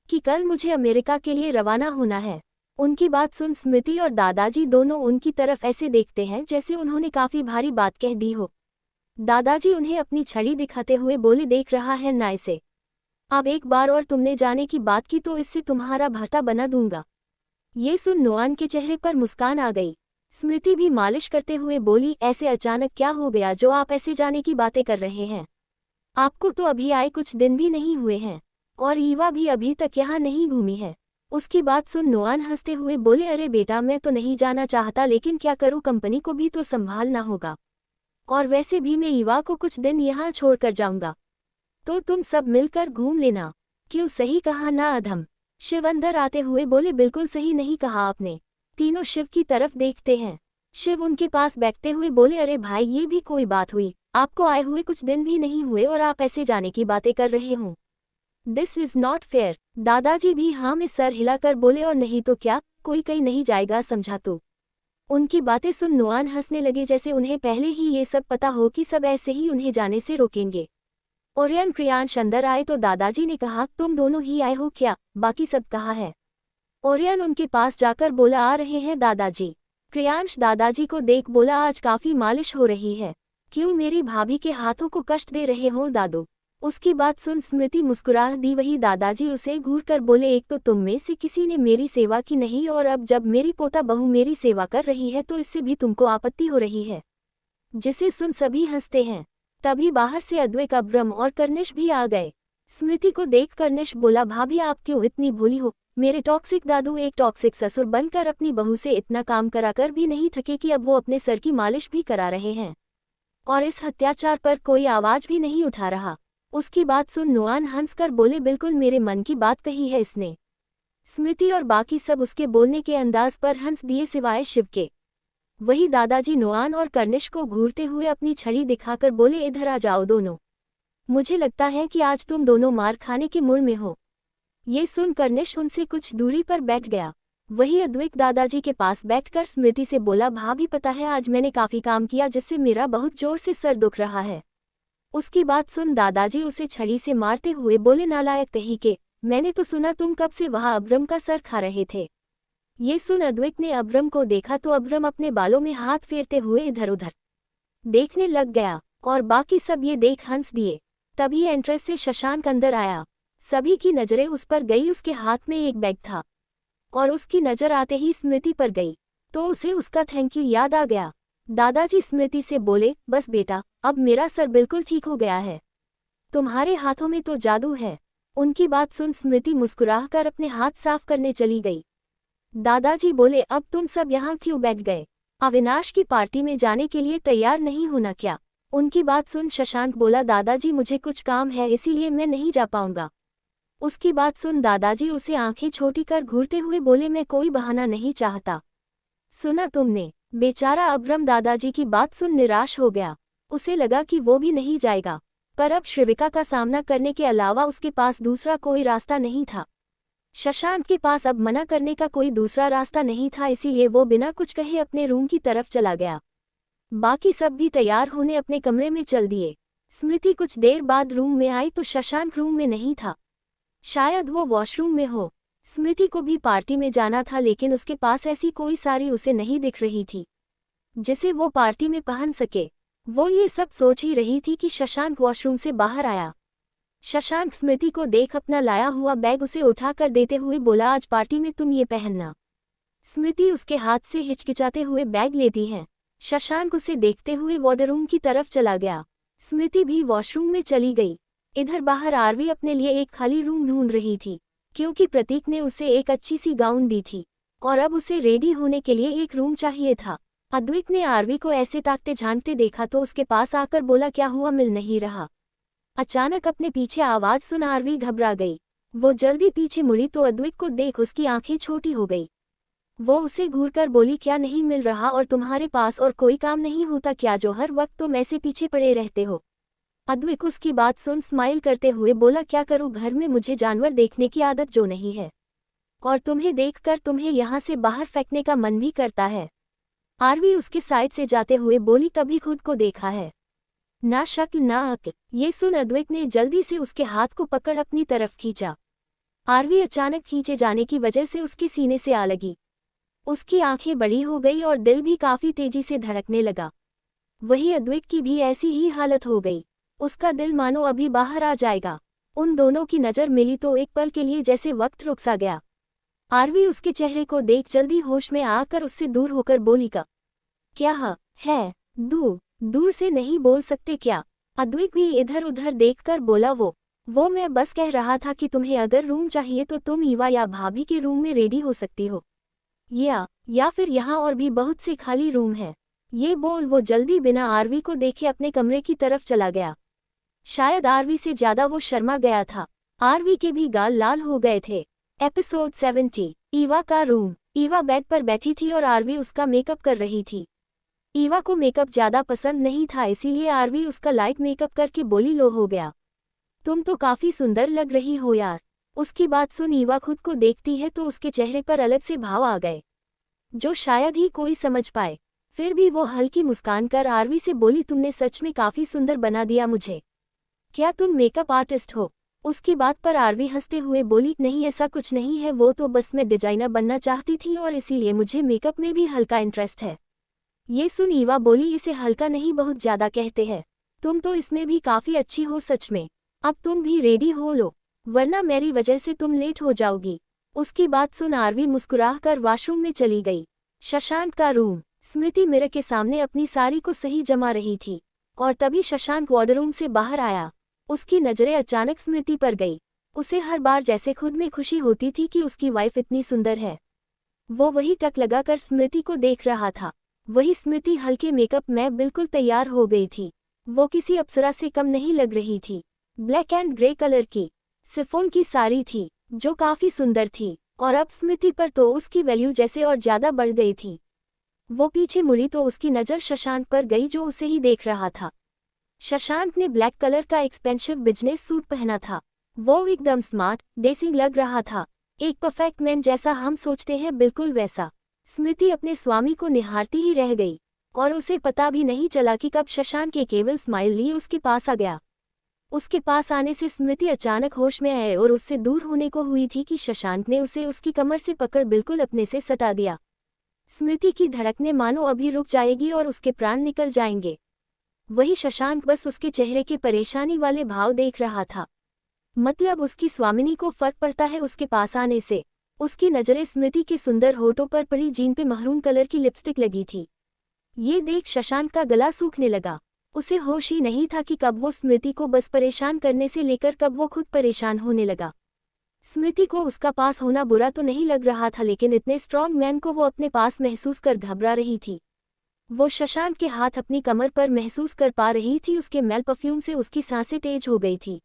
कि कल मुझे अमेरिका के लिए रवाना होना है। उनकी बात सुन स्मृति और दादाजी दोनों उनकी तरफ ऐसे देखते हैं जैसे उन्होंने काफी भारी बात कह दी हो। दादाजी उन्हें अपनी छड़ी दिखाते हुए बोले, देख रहा है ना इसे, अब एक बार और तुमने जाने की बात की तो इससे तुम्हारा भर्ता बना दूंगा। ये सुन नोआन के चेहरे पर मुस्कान आ गई। स्मृति भी मालिश करते हुए बोली, ऐसे अचानक क्या हो गया जो आप ऐसे जाने की बातें कर रहे हैं। आपको तो अभी आए कुछ दिन भी नहीं हुए हैं, और ईवा भी अभी तक यहाँ नहीं घूमी है। उसकी बात सुन नोआन हंसते हुए बोले, अरे बेटा मैं तो नहीं जाना चाहता, लेकिन क्या करूँ, कंपनी को भी तो संभालना होगा, और वैसे भी मैं ईवा को कुछ दिन यहाँ छोड़कर जाऊंगा, तो तुम सब मिलकर घूम लेना। क्यों, सही कहा ना अधम। शिव अंदर आते हुए बोले, बिल्कुल सही नहीं कहा आपने। तीनों शिव की तरफ देखते हैं। शिव उनके पास बैठते हुए बोले, अरे भाई ये भी कोई बात हुई, आपको आए हुए कुछ दिन भी नहीं हुए और आप ऐसे जाने की बातें कर रहे हो। This is not fair. दादाजी भी हाँ में सर हिलाकर बोले, और नहीं तो क्या, कोई कहीं नहीं जाएगा, समझा तो। उनकी बातें सुन नोआन हंसने लगे, जैसे उन्हें पहले ही ये सब पता हो कि सब ऐसे ही उन्हें जाने से रोकेंगे। ओरियन क्रियांश अंदर आए तो दादाजी ने कहा, तुम दोनों ही आए हो क्या, बाकी सब कहाँ है। ओरियन उनके पास जाकर बोला, आ रहे हैं दादाजी। क्रियांश दादाजी को देख बोला, आज काफी मालिश हो रही है, क्यों मेरी भाभी के हाथों को कष्ट दे रहे हो दादू। उसकी बात सुन स्मृति मुस्कुरा दी। वही दादाजी उसे घूर कर बोले, एक तो तुम में से किसी ने मेरी सेवा की नहीं, और अब जब मेरी पोता बहू मेरी सेवा कर रही है तो इससे भी तुमको आपत्ति हो रही है। जिसे सुन सभी हंसते हैं। तभी बाहर से अद्वैक, अब्रम और कर्निश भी आ गए। स्मृति को देख कर्निश बोला, भाभी आप क्यों इतनी भोली हो। मेरे टॉक्सिक दादू एक टॉक्सिक ससुर बनकर अपनी बहू से इतना काम कराकर भी नहीं थके कि अब वो अपने सर की मालिश भी करा रहे हैं, और इस अत्याचार पर कोई आवाज भी नहीं उठा रहा। उसकी बात सुन नोआन हंसकर बोले, बिल्कुल मेरे मन की बात कही है इसने। स्मृति और बाकी सब उसके बोलने के अंदाज पर हंस दिए सिवाय शिव के। वही दादाजी नोआन और कर्निश को घूरते हुए अपनी छड़ी दिखाकर बोले, इधर आ जाओ दोनों, मुझे लगता है कि आज तुम दोनों मार खाने के मूड में हो। ये सुन कर्निश उनसे कुछ दूरी पर बैठ गया। वही अद्वैक दादाजी के पास बैठकर स्मृति से बोला, भाभी पता है आज मैंने काफी काम किया जिससे मेरा बहुत जोर से सर दुख रहा है। उसकी बात सुन दादाजी उसे छड़ी से मारते हुए बोले, नालायक कहीं के, मैंने तो सुना तुम कब से वहां अब्रम का सर खा रहे थे। ये सुन अद्वैक ने अब्रम को देखा तो अब्रम अपने बालों में हाथ फेरते हुए इधर उधर देखने लग गया, और बाकी सब ये देख हंस दिए। तभी एंट्रेंस से शशांक अंदर आया। सभी की नजरें उस पर गई। उसके हाथ में एक बैग था, और उसकी नजर आते ही स्मृति पर गई तो उसे उसका थैंक यू याद आ गया। दादाजी स्मृति से बोले, बस बेटा अब मेरा सर बिल्कुल ठीक हो गया है, तुम्हारे हाथों में तो जादू है। उनकी बात सुन स्मृति मुस्कुराकर अपने हाथ साफ करने चली गई। दादाजी बोले, अब तुम सब यहाँ क्यों बैठ गए, अविनाश की पार्टी में जाने के लिए तैयार नहीं होना क्या। उनकी बात सुन शशांक बोला, दादाजी मुझे कुछ काम है इसीलिए मैं नहीं जा पाऊंगा। उसकी बात सुन दादाजी उसे आंखें छोटी कर घूरते हुए बोले, मैं कोई बहाना नहीं चाहता। सुना तुमने? बेचारा अब्रम दादाजी की बात सुन निराश हो गया। उसे लगा कि वो भी नहीं जाएगा, पर अब श्रीविका का सामना करने के अलावा उसके पास दूसरा कोई रास्ता नहीं था। शशांक के पास अब मना करने का कोई दूसरा रास्ता नहीं था, इसीलिए वो बिना कुछ कहे अपने रूम की तरफ चला गया। बाकी सब भी तैयार होने अपने कमरे में चल दिए। स्मृति कुछ देर बाद रूम में आई तो शशांक रूम में नहीं था। शायद वो वॉशरूम में हो। स्मृति को भी पार्टी में जाना था, लेकिन उसके पास ऐसी कोई साड़ी उसे नहीं दिख रही थी जिसे वो पार्टी में पहन सके। वो ये सब सोच ही रही थी कि शशांक वॉशरूम से बाहर आया। शशांक स्मृति को देख अपना लाया हुआ बैग उसे उठा कर देते हुए बोला, आज पार्टी में तुम ये पहनना। स्मृति उसके हाथ से हिचकिचाते हुए बैग लेती है। शशांक उसे देखते हुए वॉर्डरूम की तरफ चला गया। स्मृति भी वॉशरूम में चली गई। इधर बाहर आरवी अपने लिए एक खाली रूम ढूंढ रही थी, क्योंकि प्रतीक ने उसे एक अच्छी सी गाउन दी थी और अब उसे रेडी होने के लिए एक रूम चाहिए था। अद्विक ने आरवी को ऐसे ताकते झांकते देखा तो उसके पास आकर बोला, क्या हुआ, मिल नहीं रहा। अचानक अपने पीछे आवाज सुन आरवी घबरा गई। वो जल्दी पीछे मुड़ी तो अद्विक को देख उसकी आंखें छोटी हो गई। वो उसे घूरकर बोली, क्या नहीं मिल रहा और तुम्हारे पास और कोई काम नहीं होता क्या जो हर वक्त तुम ऐसे पीछे पड़े रहते हो? अद्विक उसकी बात सुन स्माइल करते हुए बोला, क्या करूं, घर में मुझे जानवर देखने की आदत जो नहीं है और तुम्हें देखकर तुम्हें यहाँ से बाहर फेंकने का मन भी करता है। आरवी उसके साइड से जाते हुए बोली, कभी खुद को देखा है? ना शक्ल ना अक्ल। ये सुन अद्विक ने जल्दी से उसके हाथ को पकड़ अपनी तरफ खींचा। आरवी अचानक खींचे जाने की वजह से उसके सीने से आ लगी। उसकी आंखें बड़ी हो गई और दिल भी काफी तेजी से धड़कने लगा। वही अद्विक की भी ऐसी ही हालत हो गई। उसका दिल मानो अभी बाहर आ जाएगा। उन दोनों की नज़र मिली तो एक पल के लिए जैसे वक्त रुक सा गया। आरवी उसके चेहरे को देख जल्दी होश में आकर उससे दूर होकर बोली, का क्या है? दूर से नहीं बोल सकते क्या? अद्विक भी इधर उधर देखकर बोला, वो मैं बस कह रहा था कि तुम्हें अगर रूम चाहिए तो तुम ईवा या भाभी के रूम में रेडी हो सकती हो, या फिर यहाँ और भी बहुत से खाली रूम है। ये बोल वो जल्दी बिना आरवी को देखे अपने कमरे की तरफ चला गया। शायद आरवी से ज्यादा वो शर्मा गया था। आरवी के भी गाल लाल हो गए थे। एपिसोड 70। ईवा का रूम। ईवा बेड पर बैठी थी और आरवी उसका मेकअप कर रही थी। ईवा को मेकअप ज्यादा पसंद नहीं था, इसीलिए आरवी उसका लाइट मेकअप करके बोली, लो हो गया, तुम तो काफी सुंदर लग रही हो यार। उसकी बात सुन ईवा खुद को देखती है तो उसके चेहरे पर अलग से भाव आ गए जो शायद ही कोई समझ पाए। फिर भी वो हल्की मुस्कान कर आरवी से बोली, तुमने सच में काफी सुंदर बना दिया मुझे। क्या तुम मेकअप आर्टिस्ट हो? उसकी बात पर आरवी हंसते हुए बोली, नहीं ऐसा कुछ नहीं है, वो तो बस मैं डिजाइनर बनना चाहती थी और इसीलिए मुझे मेकअप में भी हल्का इंटरेस्ट है। ये सुन ईवा बोली, इसे हल्का नहीं बहुत ज्यादा कहते हैं, तुम तो इसमें भी काफी अच्छी हो सच में। अब तुम भी रेडी हो लो, वरना मेरी वजह से तुम लेट हो जाओगी। उसकी बात सुन आरवी मुस्कुराकर वॉशरूम में चली गई। शशांक का रूम। स्मृति मिरर के सामने अपनी साड़ी को सही जमा रही थी और तभी शशांक वॉर्डरूम से बाहर आया। उसकी नजरें अचानक स्मृति पर गई। उसे हर बार जैसे खुद में खुशी होती थी कि उसकी वाइफ इतनी सुंदर है। वो वही टक लगाकर स्मृति को देख रहा था। वही स्मृति हल्के मेकअप में बिल्कुल तैयार हो गई थी। वो किसी अप्सरा से कम नहीं लग रही थी। ब्लैक एंड ग्रे कलर की शिफॉन की साड़ी थी जो काफी सुंदर थी और अब स्मृति पर तो उसकी वैल्यू जैसे और ज्यादा बढ़ गई थी। वो पीछे मुड़ी तो उसकी नज़र शशांक पर गई जो उसे ही देख रहा था। शशांक ने ब्लैक कलर का एक्सपेंसिव बिजनेस सूट पहना था। वो एकदम स्मार्ट डेसिंग लग रहा था, एक परफेक्ट मैन जैसा हम सोचते हैं बिल्कुल वैसा। स्मृति अपने स्वामी को निहारती ही रह गई और उसे पता भी नहीं चला कि कब शशांक के केवल स्माइल लिए उसके पास आ गया। उसके पास आने से स्मृति अचानक होश में आए और उससे दूर होने को हुई थी कि शशांक ने उसे उसकी कमर से पकड़ बिल्कुल अपने से सटा दिया। स्मृति की धड़कनें मानो अभी रुक जाएगी और उसके प्राण निकल जाएंगे। वही शशांक बस उसके चेहरे के परेशानी वाले भाव देख रहा था। मतलब उसकी स्वामिनी को फर्क पड़ता है उसके पास आने से। उसकी नजरें स्मृति के सुंदर होठों पर पड़ी, जिन पे महरून कलर की लिपस्टिक लगी थी। ये देख शशांक का गला सूखने लगा। उसे होश ही नहीं था कि कब वो स्मृति को बस परेशान करने से लेकर कब वो खुद परेशान होने लगा। स्मृति को उसका पास होना बुरा तो नहीं लग रहा था, लेकिन इतने स्ट्रॉन्ग मैन को वो अपने पास महसूस कर घबरा रही थी। वो शशांक के हाथ अपनी कमर पर महसूस कर पा रही थी। उसके मेल परफ्यूम से उसकी सांसें तेज हो गई थी।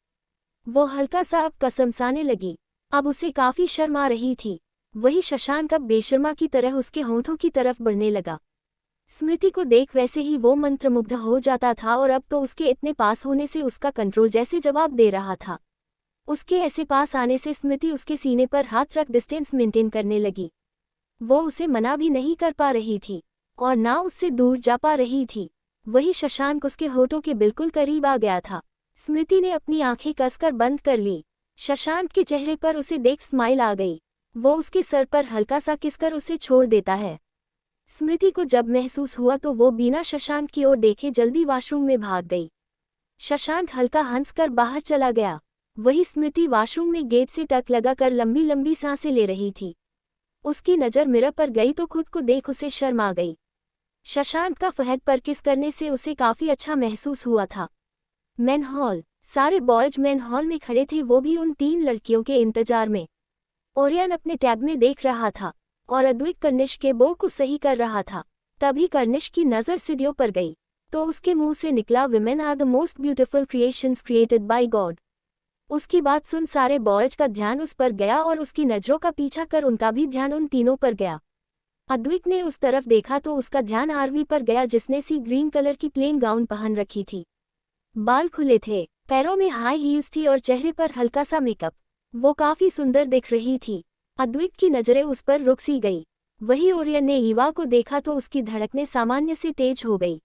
वो हल्का सा अब कसमसाने लगी। अब उसे काफी शर्म आ रही थी। वही शशांक अब बेशर्मा की तरह उसके होंठों की तरफ बढ़ने लगा। स्मृति को देख वैसे ही वो मंत्रमुग्ध हो जाता था और अब तो उसके इतने पास होने से उसका कंट्रोल जैसे जवाब दे रहा था। उसके ऐसे पास आने से स्मृति उसके सीने पर हाथ रख डिस्टेंस मेंटेन करने लगी। वो उसे मना भी नहीं कर पा रही थी और ना उससे दूर जा पा रही थी। वही शशांक उसके होठों के बिल्कुल करीब आ गया था। स्मृति ने अपनी आंखें कसकर बंद कर ली। शशांक के चेहरे पर उसे देख स्माइल आ गई। वो उसके सर पर हल्का सा किसकर उसे छोड़ देता है। स्मृति को जब महसूस हुआ तो वो बिना शशांक की ओर देखे जल्दी वॉशरूम में भाग गई। शशांक हल्का हंसकर बाहर चला गया। वही स्मृति वॉशरूम में गेट से टक लगाकर लंबी लंबी सांसें ले रही थी। उसकी नज़र मिरर पर गई तो खुद को देख उसे शर्म आ गई। शशांक का फहद पर किस करने से उसे काफी अच्छा महसूस हुआ था। मेन हॉल, सारे बॉयज मेन हॉल में खड़े थे, वो भी उन 3 लड़कियों के इंतजार में। ओरियन अपने टैब में देख रहा था और अद्विक कर्निश के बो को सही कर रहा था। तभी कर्निश की नज़र सीढ़ियों पर गई तो उसके मुंह से निकला, women are the most beautiful creations created by God. उसकी बात सुन सारे बॉयज का ध्यान उस पर गया और उसकी नज़रों का पीछा कर उनका भी ध्यान उन तीनों पर गया। अद्विक ने उस तरफ देखा तो उसका ध्यान आरवी पर गया जिसने सी ग्रीन कलर की प्लेन गाउन पहन रखी थी। बाल खुले थे, पैरों में हाई हील्स थी और चेहरे पर हल्का सा मेकअप। वो काफी सुंदर दिख रही थी। अद्विक की नजरें उस पर रुक सी गई। वही ओरियन ने ईवा को देखा तो उसकी धड़कनें सामान्य से तेज हो गई।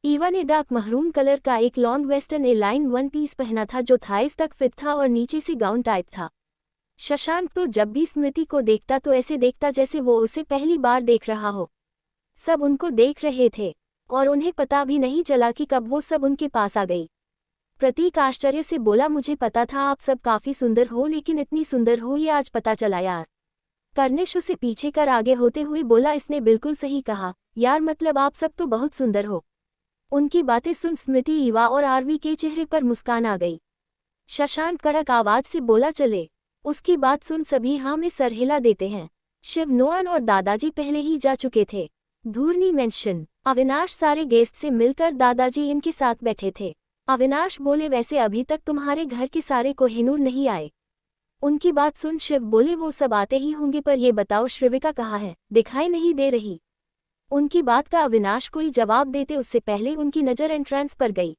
ईवा ने डार्क महरून कलर का एक लॉन्ग वेस्टर्न ए लाइन वन पीस पहना था जो थाइस तक फिट था और नीचे से गाउन टाइप था। शशांक तो जब भी स्मृति को देखता तो ऐसे देखता जैसे वो उसे पहली बार देख रहा हो। सब उनको देख रहे थे और उन्हें पता भी नहीं चला कि कब वो सब उनके पास आ गई। प्रतीक आश्चर्य से बोला, मुझे पता था आप सब काफी सुंदर हो, लेकिन इतनी सुंदर हो ये आज पता चला यार। कर्निश उसे पीछे कर आगे होते हुए बोला, इसने बिल्कुल सही कहा यार, मतलब आप सब तो बहुत सुंदर हो। उनकी बातें सुन स्मृति, ईवा और आरवी के चेहरे पर मुस्कान आ गई। शशांक कड़क आवाज से बोला, चले। उसकी बात सुन सभी हाँ में सर हिला देते हैं। शिव, नोआन और दादाजी पहले ही जा चुके थे। धूर्नी मेंशन, अविनाश सारे गेस्ट से मिलकर दादाजी इनके साथ बैठे थे। अविनाश बोले, वैसे अभी तक तुम्हारे घर के सारे कोहिनूर नहीं आए। उनकी बात सुन शिव बोले, वो सब आते ही होंगे, पर ये बताओ श्रिविका कहाँ है, दिखाई नहीं दे रही। उनकी बात का अविनाश कोई जवाब देते उससे पहले उनकी नज़र एंट्रेंस पर गई।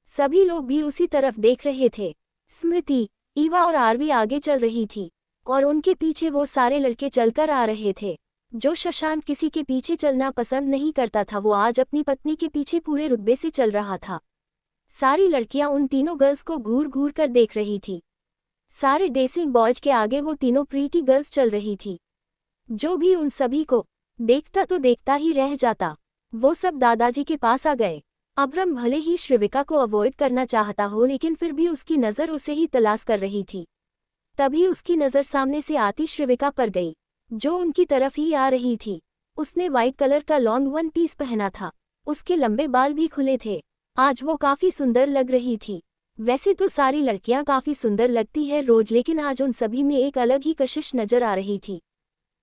सभी लोग भी उसी तरफ देख रहे थे। स्मृति, ईवा और आरवी आगे चल रही थी और उनके पीछे वो सारे लड़के चलकर आ रहे थे। जो शशांक किसी के पीछे चलना पसंद नहीं करता था, वो आज अपनी पत्नी के पीछे पूरे रुतबे से चल रहा था। सारी लड़कियां उन तीनों गर्ल्स को घूर घूर कर देख रही थी। सारे डेसिंग बॉयज के आगे वो तीनों प्रीटी गर्ल्स चल रही थी। जो भी उन सभी को देखता तो देखता ही रह जाता। वो सब दादाजी के पास आ गए। अब्रम भले ही श्रिविका को अवॉइड करना चाहता हो, लेकिन फिर भी उसकी नज़र उसे ही तलाश कर रही थी। तभी उसकी नज़र सामने से आती श्रिविका पर गई, जो उनकी तरफ ही आ रही थी। उसने वाइट कलर का लॉन्ग वन पीस पहना था। उसके लंबे बाल भी खुले थे। आज वो काफी सुंदर लग रही थी। वैसे तो सारी लड़कियां काफी सुंदर लगती है रोज, लेकिन आज उन सभी में एक अलग ही कशिश नजर आ रही थी।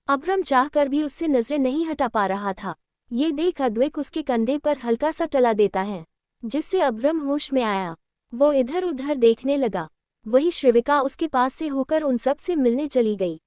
अब्रम चाहकर भी उससे नजरें नहीं हटा पा रहा था। ये देख अद्वैक उसके कंधे पर हल्का सा टला देता है, जिससे अब्रम होश में आया। वो इधर उधर देखने लगा। वही श्रिविका उसके पास से होकर उन सब से मिलने चली गई।